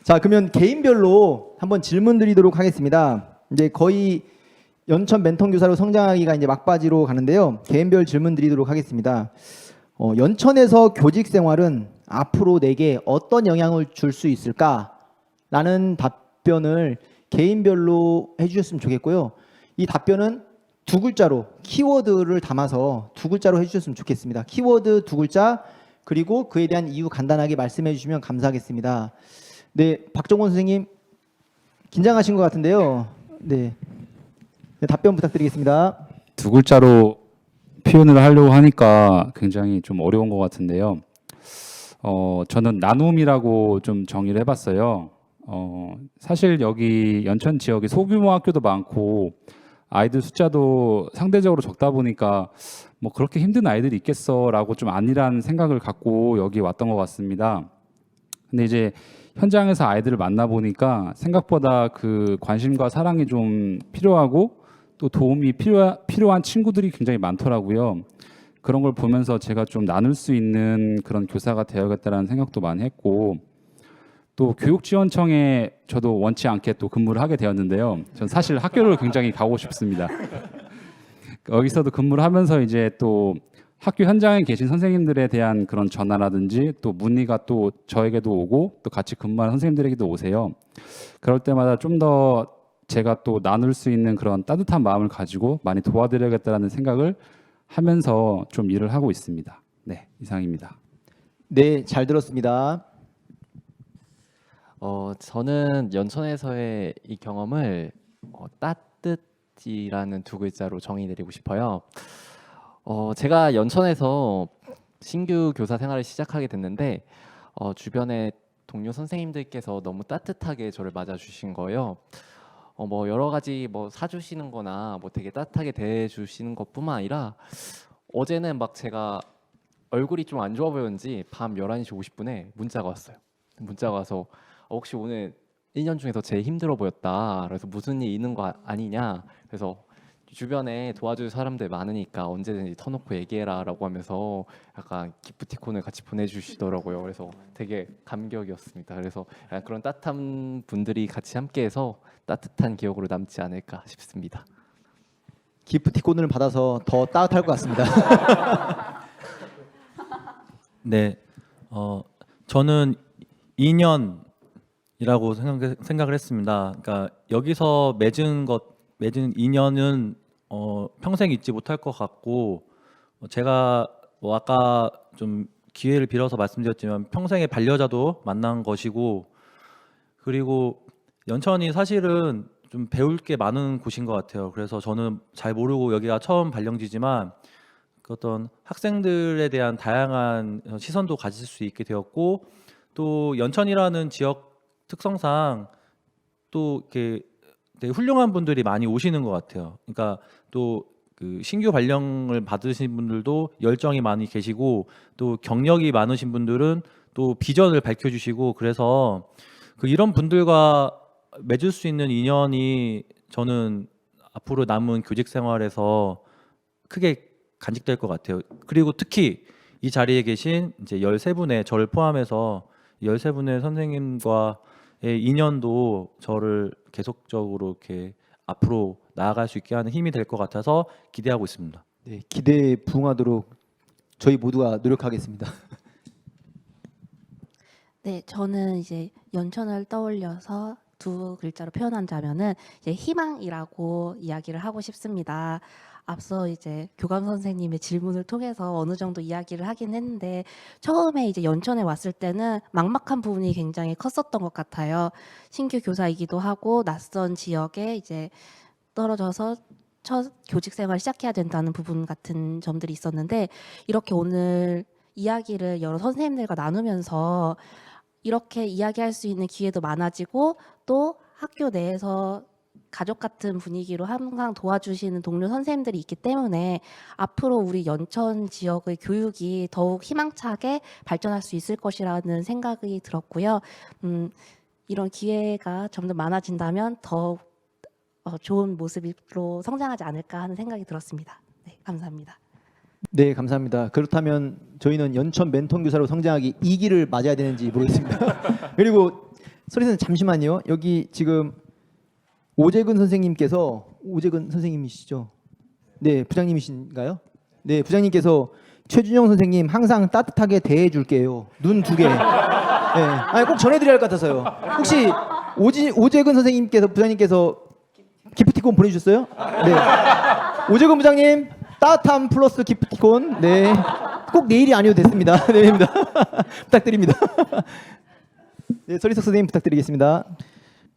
자, 그러면 개인별로 한번 질문 드리도록 하겠습니다. 이제 거의 연천 멘토 교사로 성장하기가 이제 막바지로 가는데요. 개인별 질문 드리도록 하겠습니다. 연천에서 교직 생활은 앞으로 내게 어떤 영향을 줄 수 있을까라는 답변을 개인별로 해주셨으면 좋겠고요. 이 답변은 두 글자로 키워드를 담아서 두 글자로 해주셨으면 좋겠습니다. 키워드 두 글자 그리고 그에 대한 이유 간단하게 말씀해 주시면 감사하겠습니다. 네, 박정원 선생님 긴장하신 것 같은데요. 네, 답변 부탁드리겠습니다. 두 글자로 표현을 하려고 하니까 굉장히 좀 어려운 것 같은데요. 저는 나눔이라고 좀 정의를 해봤어요. 사실 여기 연천 지역에 소규모 학교도 많고 아이들 숫자도 상대적으로 적다 보니까 뭐 그렇게 힘든 아이들이 있겠어라고 좀 아니란 생각을 갖고 여기 왔던 것 같습니다. 근데 이제 현장에서 아이들을 만나 보니까 생각보다 그 관심과 사랑이 좀 필요하고 또 도움이 필요한 친구들이 굉장히 많더라고요. 그런 걸 보면서 제가 좀 나눌 수 있는 그런 교사가 되어야겠다라는 생각도 많이 했고 또 교육지원청에 저도 원치 않게 또 근무를 하게 되었는데요. 전 사실 학교를 굉장히 가고 싶습니다. 여기서도 근무를 하면서 이제 또 학교 현장에 계신 선생님들에 대한 그런 전화라든지 또 문의가 또 저에게도 오고 또 같이 근무하는 선생님들에게도 오세요. 그럴 때마다 좀 더 제가 또 나눌 수 있는 그런 따뜻한 마음을 가지고 많이 도와드려야겠다는 생각을 하면서 좀 일을 하고 있습니다. 네, 이상입니다. 네, 잘 들었습니다. 저는 연천에서의 이 경험을 따뜻이라는 두 글자로 정의내리고 싶어요. 제가 연천에서 신규 교사 생활을 시작하게 됐는데 주변에 동료 선생님들께서 너무 따뜻하게 저를 맞아주신 거예요. 뭐 여러 가지 뭐 사주시는 거나 뭐 되게 따뜻하게 대해주시는 것뿐만 아니라 어제는 막 제가 얼굴이 좀 안 좋아 보였는지 밤 11시 50분에 문자가 왔어요. 문자가 와서 혹시 오늘 1년 중에서 제일 힘들어 보였다. 그래서 무슨 일 있는 거 아니냐. 그래서 주변에 도와줄 사람들 많으니까 언제든지 터놓고 얘기해라 라고 하면서 약간 기프티콘을 같이 보내주시더라고요. 그래서 되게 감격이었습니다. 그래서 약간 그런 따뜻한 분들이 같이 함께해서 따뜻한 기억으로 남지 않을까 싶습니다. 기프티콘을 받아서 더 따뜻할 것 같습니다. 네, 저는 2년이라고 생각을 했습니다. 그러니까 여기서 맺은 인연은 평생 잊지 못할 것 같고, 제가 뭐 아까 좀 기회를 빌어서 말씀드렸지만 평생의 반려자도 만난 것이고, 그리고 연천이 사실은 좀 배울 게 많은 곳인 것 같아요. 그래서 저는 잘 모르고 여기가 처음 발령지지만 그 어떤 학생들에 대한 다양한 시선도 가질 수 있게 되었고, 또 연천이라는 지역 특성상 또 이렇게 되게 훌륭한 분들이 많이 오시는 것 같아요. 그러니까 또 그 신규 발령을 받으신 분들도 열정이 많이 계시고, 또 경력이 많으신 분들은 또 비전을 밝혀주시고, 그래서 이런 분들과 맺을 수 있는 인연이 저는 앞으로 남은 교직 생활에서 크게 간직될 것 같아요. 그리고 특히 이 자리에 계신 이제 13분의 저를 포함해서 13분의 선생님과의 인연도 저를 계속적으로 이렇게 앞으로 나아갈 수 있게 하는 힘이 될 것 같아서 기대하고 있습니다. 네, 기대에 부응하도록 저희 모두가 노력하겠습니다. 네, 저는 이제 연천을 떠올려서 두 글자로 표현한다면은 이제 희망이라고 이야기를 하고 싶습니다. 앞서 이제 교감 선생님의 질문을 통해서 어느 정도 이야기를 하긴 했는데, 처음에 이제 연천에 왔을 때는 막막한 부분이 굉장히 컸었던 것 같아요. 신규 교사이기도 하고 낯선 지역에 이제 떨어져서 첫 교직 생활을 시작해야 된다는 부분 같은 점들이 있었는데, 이렇게 오늘 이야기를 여러 선생님들과 나누면서 이렇게 이야기할 수 있는 기회도 많아지고, 또 학교 내에서 가족 같은 분위기로 항상 도와주시는 동료 선생님들이 있기 때문에 앞으로 우리 연천 지역의 교육이 더욱 희망차게 발전할 수 있을 것이라는 생각이 들었고요. 이런 기회가 점점 많아진다면 더 좋은 모습으로 성장하지 않을까 하는 생각이 들었습니다. 네, 감사합니다. 네, 감사합니다. 그렇다면 저희는 연천 멘토 교사로 성장하기 2기를 맞아야 되는지 모르겠습니다. 그리고 소리선 잠시만요. 여기 지금 오재근 선생님께서, 오재근 선생님이시죠? 네, 부장님이신가요? 네, 부장님께서 최준영 선생님 항상 따뜻하게 대해줄게요. 눈 2개. 네, 아니 꼭 전해드려야 할 것 같아서요. 혹시 오재근 선생님께서, 부장님께서 기프티콘 보내주셨어요? 네. 오재근 부장님 따뜻함 플러스 기프티콘. 네, 꼭 내일이 아니어도 됐습니다. 네, 부탁드립니다. 네, 서리석 선생님 부탁드리겠습니다.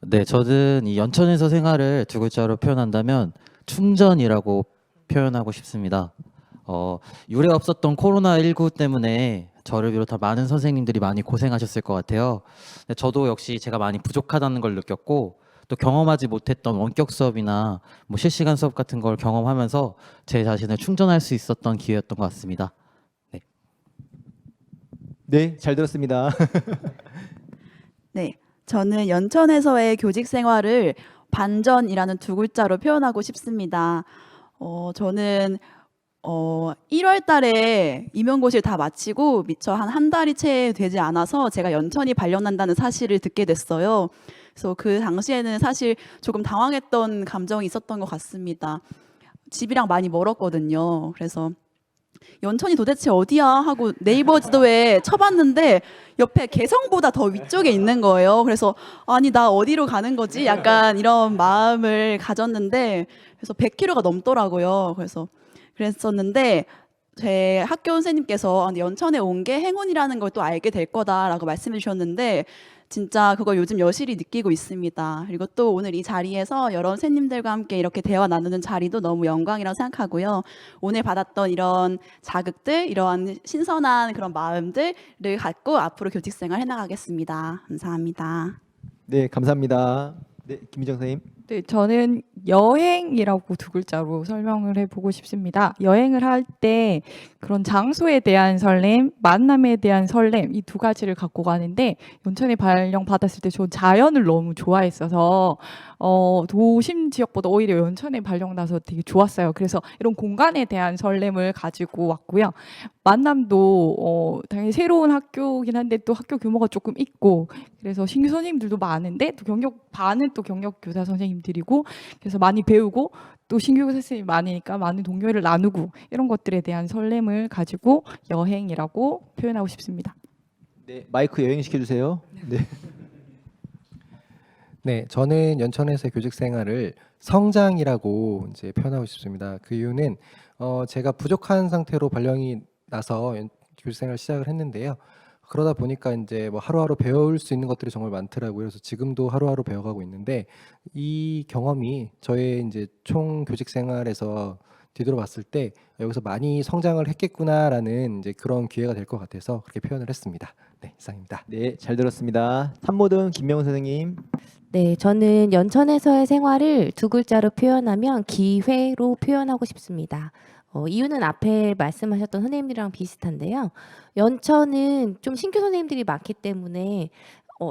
네, 저는 이 연천에서 생활을 두 글자로 표현한다면 충전이라고 표현하고 싶습니다. 유례 없었던 코로나19 때문에 저를 비롯한 많은 선생님들이 많이 고생하셨을 것 같아요. 근데 저도 역시 제가 많이 부족하다는 걸 느꼈고, 또 경험하지 못했던 원격 수업이나 뭐 실시간 수업 같은 걸 경험하면서 제 자신을 충전할 수 있었던 기회였던 것 같습니다. 네, 네, 잘 들었습니다. 네, 저는 연천에서의 교직 생활을 반전이라는 두 글자로 표현하고 싶습니다. 저는 1월 달에 임용고시를 다 마치고 미처 한 달이 채 되지 않아서 제가 연천이 발령난다는 사실을 듣게 됐어요. 그래서 그 당시에는 사실 조금 당황했던 감정이 있었던 것 같습니다. 집이랑 많이 멀었거든요. 그래서 연천이 도대체 어디야 하고 네이버 지도에 쳐봤는데 옆에 개성보다 더 위쪽에 있는 거예요. 그래서 아니 나 어디로 가는 거지? 약간 이런 마음을 가졌는데 그래서 100km가 넘더라고요. 그랬었는데 제 학교 선생님께서 연천에 온 게 행운이라는 걸 또 알게 될 거다라고 말씀해 주셨는데 진짜 그거 요즘 여실히 느끼고 있습니다. 그리고 또 오늘 이 자리에서 여러 선생님들과 함께 이렇게 대화 나누는 자리도 너무 영광이라고 생각하고요. 오늘 받았던 이런 자극들, 이러한 신선한 그런 마음들을 갖고 앞으로 교직 생활 해나가겠습니다. 감사합니다. 네, 감사합니다. 네, 김미정 선생님. 네, 저는 여행이라고 두 글자로 설명을 해보고 싶습니다. 여행을 할 때 그런 장소에 대한 설렘, 만남에 대한 설렘 이 두 가지를 갖고 가는데 연천에 발령 받았을 때 저 자연을 너무 좋아했어서 도심 지역보다 오히려 연천에 발령 나서 되게 좋았어요. 그래서 이런 공간에 대한 설렘을 가지고 왔고요. 만남도 당연히 새로운 학교긴 한데 또 학교 규모가 조금 있고 그래서 신규 선생님들도 많은데 또 반은 또 경력 교사 선생님들이고 그래서 많이 배우고 또 신규 선생님이 많으니까 많은 동료를 나누고 이런 것들에 대한 설렘을 가지고 여행이라고 표현하고 싶습니다. 네, 마이크 여행시켜 주세요. 네. 네, 저는 연천에서의 교직 생활을 성장이라고 이제 표현하고 싶습니다. 그 이유는 제가 부족한 상태로 발령이 나서 교직 생활을 시작을 했는데요. 그러다 보니까 이제 뭐 하루하루 배울 수 있는 것들이 정말 많더라고요. 그래서 지금도 하루하루 배워가고 있는데 이 경험이 저의 이제 총 교직 생활에서 뒤돌아봤을 때 여기서 많이 성장을 했겠구나라는 이제 그런 기회가 될 것 같아서 그렇게 표현을 했습니다. 네, 이상입니다. 네, 잘 들었습니다. 산모등 김명훈 선생님. 네, 저는 연천에서의 생활을 두 글자로 표현하면 기회로 표현하고 싶습니다. 이유는 앞에 말씀하셨던 선생님들이랑 비슷한데요. 연천은 좀 신규 선생님들이 많기 때문에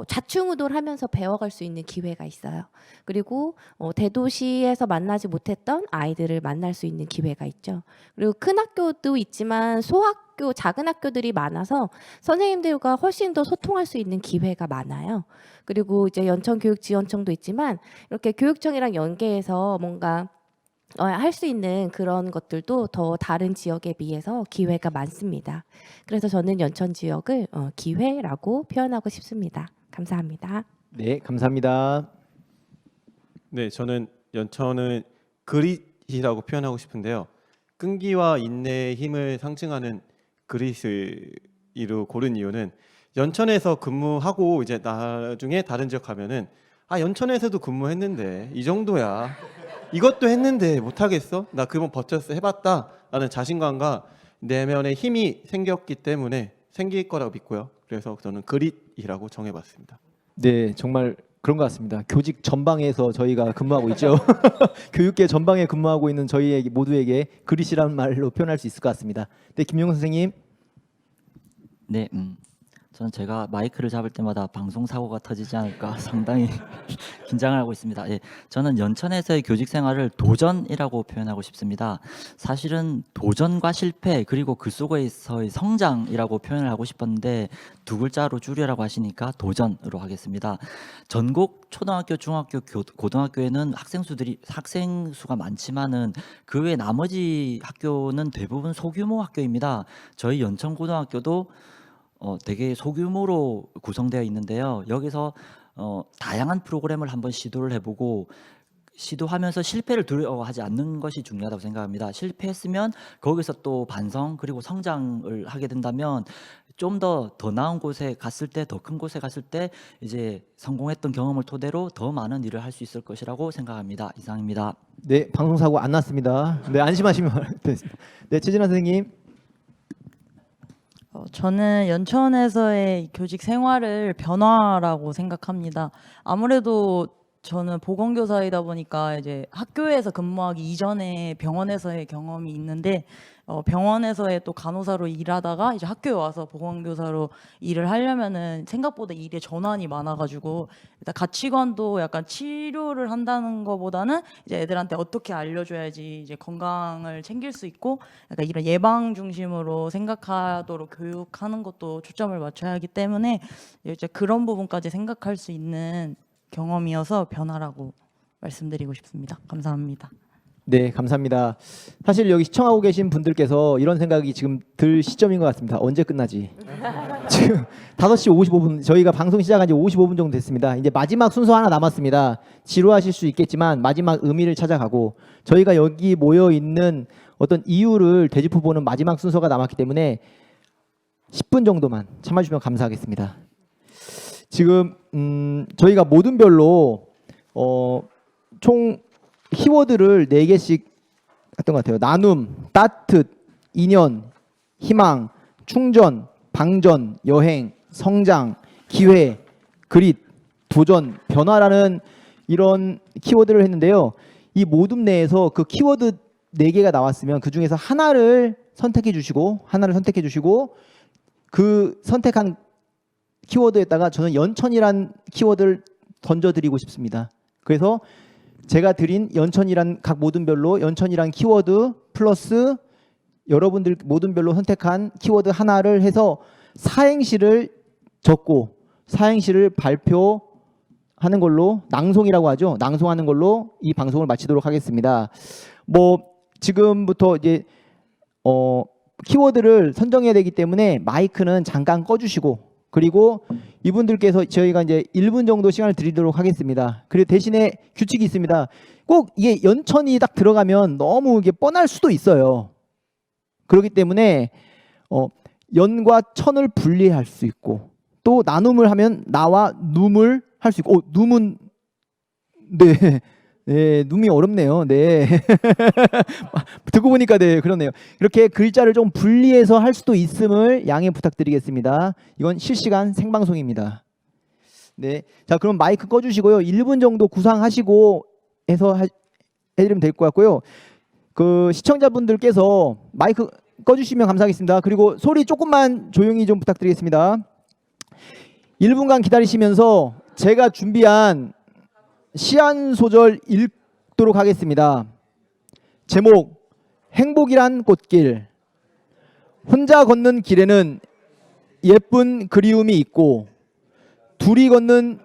좌충우돌 하면서 배워갈 수 있는 기회가 있어요. 그리고 대도시에서 만나지 못했던 아이들을 만날 수 있는 기회가 있죠. 그리고 큰 학교도 있지만 소학교, 작은 학교들이 많아서 선생님들과 훨씬 더 소통할 수 있는 기회가 많아요. 그리고 이제 연천교육지원청도 있지만 이렇게 교육청이랑 연계해서 뭔가 할 수 있는 그런 것들도 더 다른 지역에 비해서 기회가 많습니다. 그래서 저는 연천 지역을 기회라고 표현하고 싶습니다. 감사합니다. 네, 감사합니다. 네, 저는 연천은 그릿이라고 표현하고 싶은데요. 끈기와 인내의 힘을 상징하는 그릿으로 고른 이유는 연천에서 근무하고 이제 나중에 다른 지역 가면은 연천에서도 근무했는데 이 정도야. 이것도 했는데 못하겠어? 나 그번 버텼어 해봤다 라는 자신감과 내면의 힘이 생겼기 때문에 생길 거라고 믿고요. 그래서 저는 그릿이라고 정해봤습니다. 네, 정말 그런 것 같습니다. 교직 전방에서 저희가 근무하고 있죠. 교육계 전방에 근무하고 있는 저희 모두에게 그릿이라는 말로 표현할 수 있을 것 같습니다. 네, 김용훈 선생님. 네, 저는 제가 마이크를 잡을 때마다 방송 사고가 터지지 않을까 상당히 긴장을 하고 있습니다. 예, 저는 연천에서의 교직 생활을 도전이라고 표현하고 싶습니다. 사실은 도전과 실패 그리고 그 속에서의 성장이라고 표현을 하고 싶었는데 두 글자로 줄여라고 하시니까 도전으로 하겠습니다. 전국 초등학교, 중학교, 고등학교에는 학생 수가 많지만은 그 외 나머지 학교는 대부분 소규모 학교입니다. 저희 연천고등학교도 되게 소규모로 구성되어 있는데요. 여기서 다양한 프로그램을 한번 시도를 해보고 시도하면서 실패를 두려워하지 않는 것이 중요하다고 생각합니다. 실패했으면 거기서 또 반성 그리고 성장을 하게 된다면 좀 더 나은 곳에 갔을 때, 더 큰 곳에 갔을 때 이제 성공했던 경험을 토대로 더 많은 일을 할 수 있을 것이라고 생각합니다. 이상입니다. 네, 방송 사고 안 났습니다. 네, 안심하시면 됐습니다. 네, 최진아 선생님. 저는 연천에서의 교직 생활을 변화라고 생각합니다. 아무래도 저는 보건교사이다 보니까 이제 학교에서 근무하기 이전에 병원에서의 경험이 있는데 병원에서의 또 간호사로 일하다가 이제 학교에 와서 보건교사로 일을 하려면은 생각보다 일에 전환이 많아가지고 일단 가치관도 약간 치료를 한다는 것보다는 이제 애들한테 어떻게 알려줘야지 이제 건강을 챙길 수 있고 약간 이런 예방 중심으로 생각하도록 교육하는 것도 초점을 맞춰야 하기 때문에 이제 그런 부분까지 생각할 수 있는 경험이어서 변화라고 말씀드리고 싶습니다. 감사합니다. 네, 감사합니다. 사실 여기 시청하고 계신 분들께서 이런 생각이 지금 들 시점인 것 같습니다. 언제 끝나지? 지금 5시 55분, 저희가 방송 시작한 지 55분 정도 됐습니다. 이제 마지막 순서 하나 남았습니다. 지루하실 수 있겠지만 마지막 의미를 찾아가고 저희가 여기 모여 있는 어떤 이유를 되짚어보는 마지막 순서가 남았기 때문에 10분 정도만 참아주시면 감사하겠습니다. 지금 저희가 모든 별로 총 키워드를 4개씩 했던 것 같아요. 나눔, 따뜻, 인연, 희망, 충전, 방전, 여행, 성장, 기회, 그릿, 도전, 변화라는 이런 키워드를 했는데요. 이 모둠 내에서 그 키워드 4개가 나왔으면 그 중에서 하나를 선택해 주시고 그 선택한 키워드에다가 저는 연천이란 키워드를 던져드리고 싶습니다. 그래서 제가 드린 연천이란 각 모둠별로 연천이란 키워드 플러스 여러분들 모둠별로 선택한 키워드 하나를 해서 사행시를 적고 사행시를 발표하는 걸로 낭송이라고 하죠. 낭송하는 걸로 이 방송을 마치도록 하겠습니다. 뭐 지금부터 이제 키워드를 선정해야 되기 때문에 마이크는 잠깐 꺼주시고 그리고 이분들께서 저희가 이제 1분 정도 시간을 드리도록 하겠습니다. 그리고 대신에 규칙이 있습니다. 꼭 이게 연천이 딱 들어가면 너무 이게 뻔할 수도 있어요. 그렇기 때문에 연과 천을 분리할 수 있고 또 나눔을 하면 나와 눔을 할 수 있고 눔은 네, 눔이 어렵네요. 네. 듣고 보니까 네, 그러네요. 이렇게 글자를 좀 분리해서 할 수도 있음을 양해 부탁드리겠습니다. 이건 실시간 생방송입니다. 네. 자, 그럼 마이크 꺼 주시고요. 1분 정도 구상하시고 해서 해드리면 될 것 같고요. 그 시청자분들께서 마이크 꺼 주시면 감사하겠습니다. 그리고 소리 조금만 조용히 좀 부탁드리겠습니다. 1분간 기다리시면서 제가 준비한 시 한 소절 읽도록 하겠습니다. 제목 행복이란 꽃길. 혼자 걷는 길에는 예쁜 그리움이 있고 둘이 걷는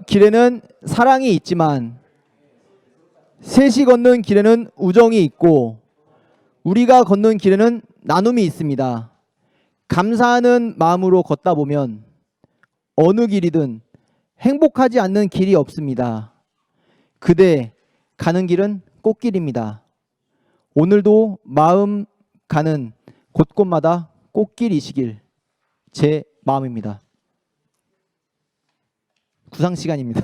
길에는 사랑이 있지만 셋이 걷는 길에는 우정이 있고 우리가 걷는 길에는 나눔이 있습니다. 감사하는 마음으로 걷다 보면 어느 길이든 행복하지 않는 길이 없습니다. 그대 가는 길은 꽃길입니다. 오늘도 마음 가는 곳곳마다 꽃길이시길 제 마음입니다. 구상 시간입니다.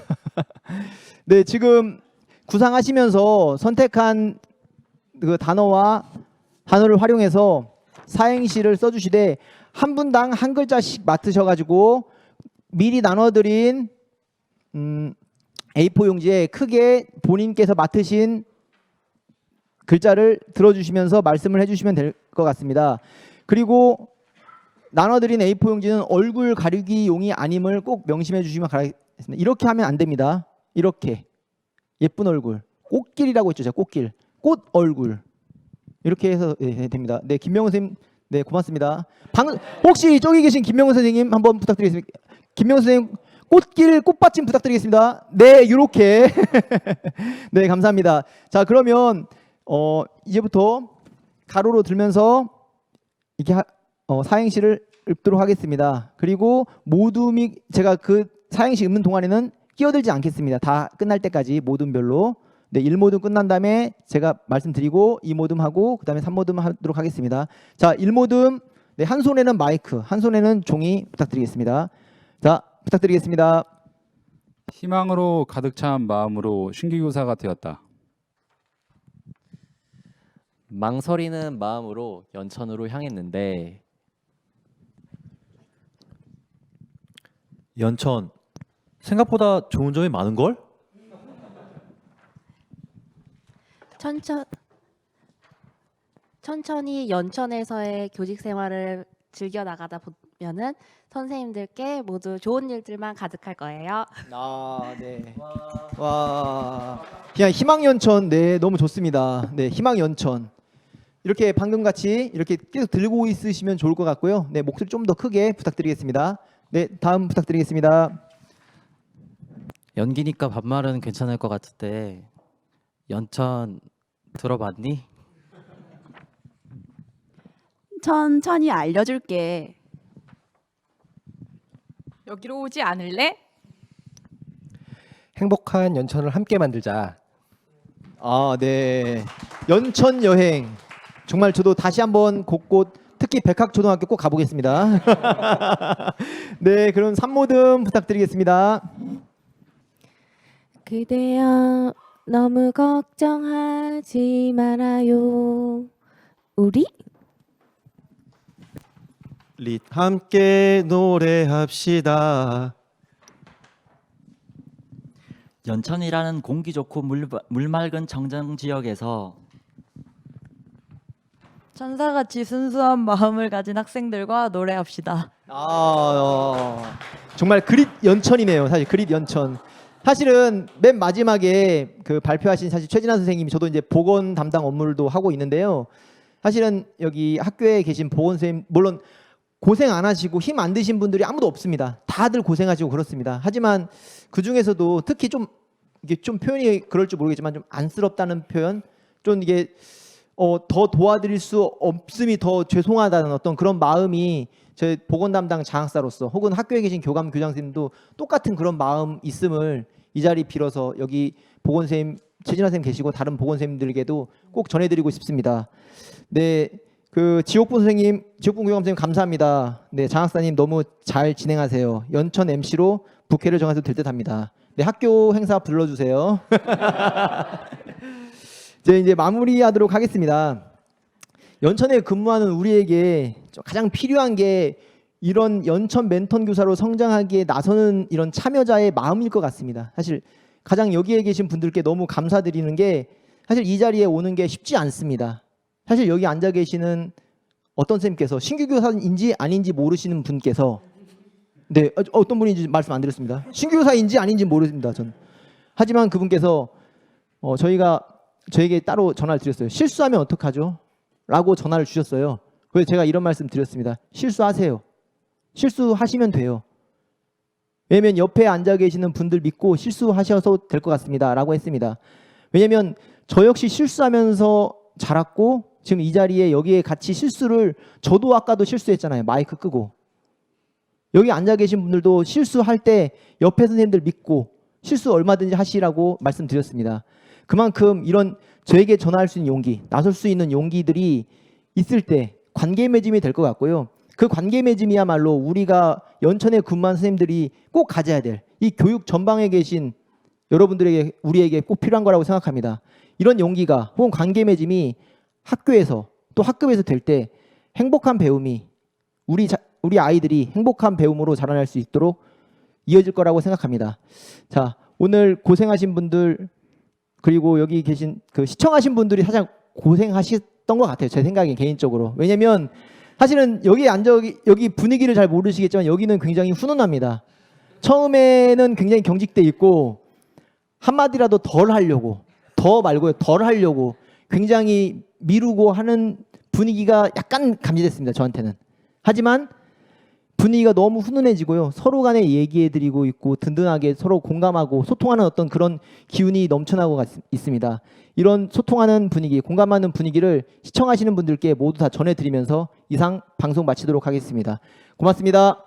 네, 지금 구상하시면서 선택한 그 단어를 활용해서 사행시를 써주시되 한 분당 한 글자씩 맡으셔가지고 미리 나눠드린 A4 용지에 크게 본인께서 맡으신 글자를 들어주시면서 말씀을 해주시면 될 것 같습니다. 그리고 나눠드린 A4 용지는 얼굴 가리기 용이 아님을 꼭 명심해 주시면 바라겠습니다. 이렇게 하면 안 됩니다. 이렇게 예쁜 얼굴, 꽃길이라고 했죠. 제가 꽃길, 꽃 얼굴 이렇게 해서 됩니다. 네, 김명훈 선생님, 네 고맙습니다. 혹시 저기 계신 김명훈 선생님 한번 부탁드리겠습니다. 김명훈 선생님. 꽃길 꽃받침 부탁드리겠습니다. 네, 이렇게. 네, 감사합니다. 자, 그러면 이제부터 가로로 들면서 이렇게 사행시를 읊도록 하겠습니다. 그리고 모둠이 제가 그 사행시 읊는 동안에는 끼어들지 않겠습니다. 다 끝날 때까지 모둠별로. 네, 1모둠 끝난 다음에 제가 말씀드리고 2모둠 하고 그다음에 3모둠 하도록 하겠습니다. 자, 1모둠 네, 한 손에는 마이크, 한 손에는 종이 부탁드리겠습니다. 자, 부탁드리겠습니다. 희망으로 가득 찬 마음으로 신규교사가 되었다. 망설이는 마음으로 연천으로 향했는데 연천 생각보다 좋은 점이 많은 걸? 천천히 연천에서의 교직 생활을 즐겨 나가다 보면은 선생님들께 모두 좋은 일들만 가득할 거예요. 아, 네. 와, 그냥 희망연천, 네, 너무 좋습니다. 네, 희망연천. 이렇게 방금 같이 이렇게 계속 들고 있으시면 좋을 것 같고요. 네, 목소리 좀 더 크게 부탁드리겠습니다. 네, 다음 부탁드리겠습니다. 연기니까 반말은 괜찮을 것 같은데 연천 들어봤니? 천천히 알려줄게. 여기로 오지 않을래? 행복한 연천을 함께 만들자. 아, 네. 연천 여행. 정말 저도 다시 한번 곳곳 특히 백학초등학교 꼭 가보겠습니다. 네, 그럼 산모듬 부탁드리겠습니다. 그대여 너무 걱정하지 말아요. 우리 함께 노래합시다. 연천이라는 공기 좋고 물 맑은 청정 지역에서 천사같이 순수한 마음을 가진 학생들과 노래합시다. 정말 그릿 연천이네요. 사실 그릿 연천. 사실은 맨 마지막에 그 발표하신 사실 최진아 선생님이 저도 이제 보건 담당 업무도 하고 있는데요. 사실은 여기 학교에 계신 보건 선생님 물론 고생 안 하시고 힘 안 드신 분들이 아무도 없습니다. 다들 고생하시고 그렇습니다. 하지만 그 중에서도 특히 좀 이게 좀 표현이 그럴 줄 모르겠지만 좀 안쓰럽다는 표현, 좀 이게 더 도와드릴 수 없음이 더 죄송하다는 어떤 그런 마음이 제 보건 담당 장학사로서 혹은 학교에 계신 교감 교장 선생님도 똑같은 그런 마음 있음을 이 자리 빌어서 여기 보건 선생님 최진아 선생님 계시고 다른 보건 선생님들에게도 꼭 전해드리고 싶습니다. 네, 그 지옥분 선생님, 지옥분 교감 선생님 감사합니다. 네, 장학사님 너무 잘 진행하세요. 연천 MC로 부캐를 정해도 될 듯합니다. 네, 학교 행사 불러주세요. 이제 마무리하도록 하겠습니다. 연천에 근무하는 우리에게 가장 필요한 게 이런 연천 멘턴 교사로 성장하기에 나서는 이런 참여자의 마음일 것 같습니다. 사실 가장 여기에 계신 분들께 너무 감사드리는 게 사실 이 자리에 오는 게 쉽지 않습니다. 사실 여기 앉아 계시는 어떤 선생님께서 신규 교사인지 아닌지 모르시는 분께서 네, 어떤 분인지 말씀 안 드렸습니다. 신규 교사인지 아닌지 모르십니다. 전. 하지만 그분께서 저에게 따로 전화를 드렸어요. 실수하면 어떡하죠? 라고 전화를 주셨어요. 그래서 제가 이런 말씀 드렸습니다. 실수하세요. 실수하시면 돼요. 왜냐면 옆에 앉아 계시는 분들 믿고 실수하셔도 될 것 같습니다. 라고 했습니다. 왜냐면 저 역시 실수하면서 자랐고 지금 이 자리에 여기에 같이 실수를 저도 아까도 실수했잖아요. 마이크 끄고. 여기 앉아 계신 분들도 실수할 때 옆에 선생님들 믿고 실수 얼마든지 하시라고 말씀드렸습니다. 그만큼 이런 저에게 전화할 수 있는 용기, 나설 수 있는 용기들이 있을 때 관계 맺음이 될 것 같고요. 그 관계 맺음이야말로 우리가 연천에 근무한 선생님들이 꼭 가져야 될 이 교육 전방에 계신 여러분들에게 우리에게 꼭 필요한 거라고 생각합니다. 이런 용기가 혹은 관계 맺음이 학교에서 또 학급에서 될 때 행복한 배움이 우리 아이들이 행복한 배움으로 자라날 수 있도록 이어질 거라고 생각합니다. 자, 오늘 고생하신 분들 그리고 여기 계신 그 시청하신 분들이 사실 고생하셨던 것 같아요. 제 생각에 개인적으로. 왜냐면 사실은 여기 분위기를 잘 모르시겠지만 여기는 굉장히 훈훈합니다. 처음에는 굉장히 경직돼 있고 한마디라도 덜 하려고 더 말고요. 덜 하려고 굉장히 미루고 하는 분위기가 약간 감지됐습니다. 저한테는. 하지만 분위기가 너무 훈훈해지고요. 서로 간에 얘기해드리고 있고 든든하게 서로 공감하고 소통하는 어떤 그런 기운이 넘쳐나고 있습니다. 이런 소통하는 분위기, 공감하는 분위기를 시청하시는 분들께 모두 다 전해드리면서 이상 방송 마치도록 하겠습니다. 고맙습니다.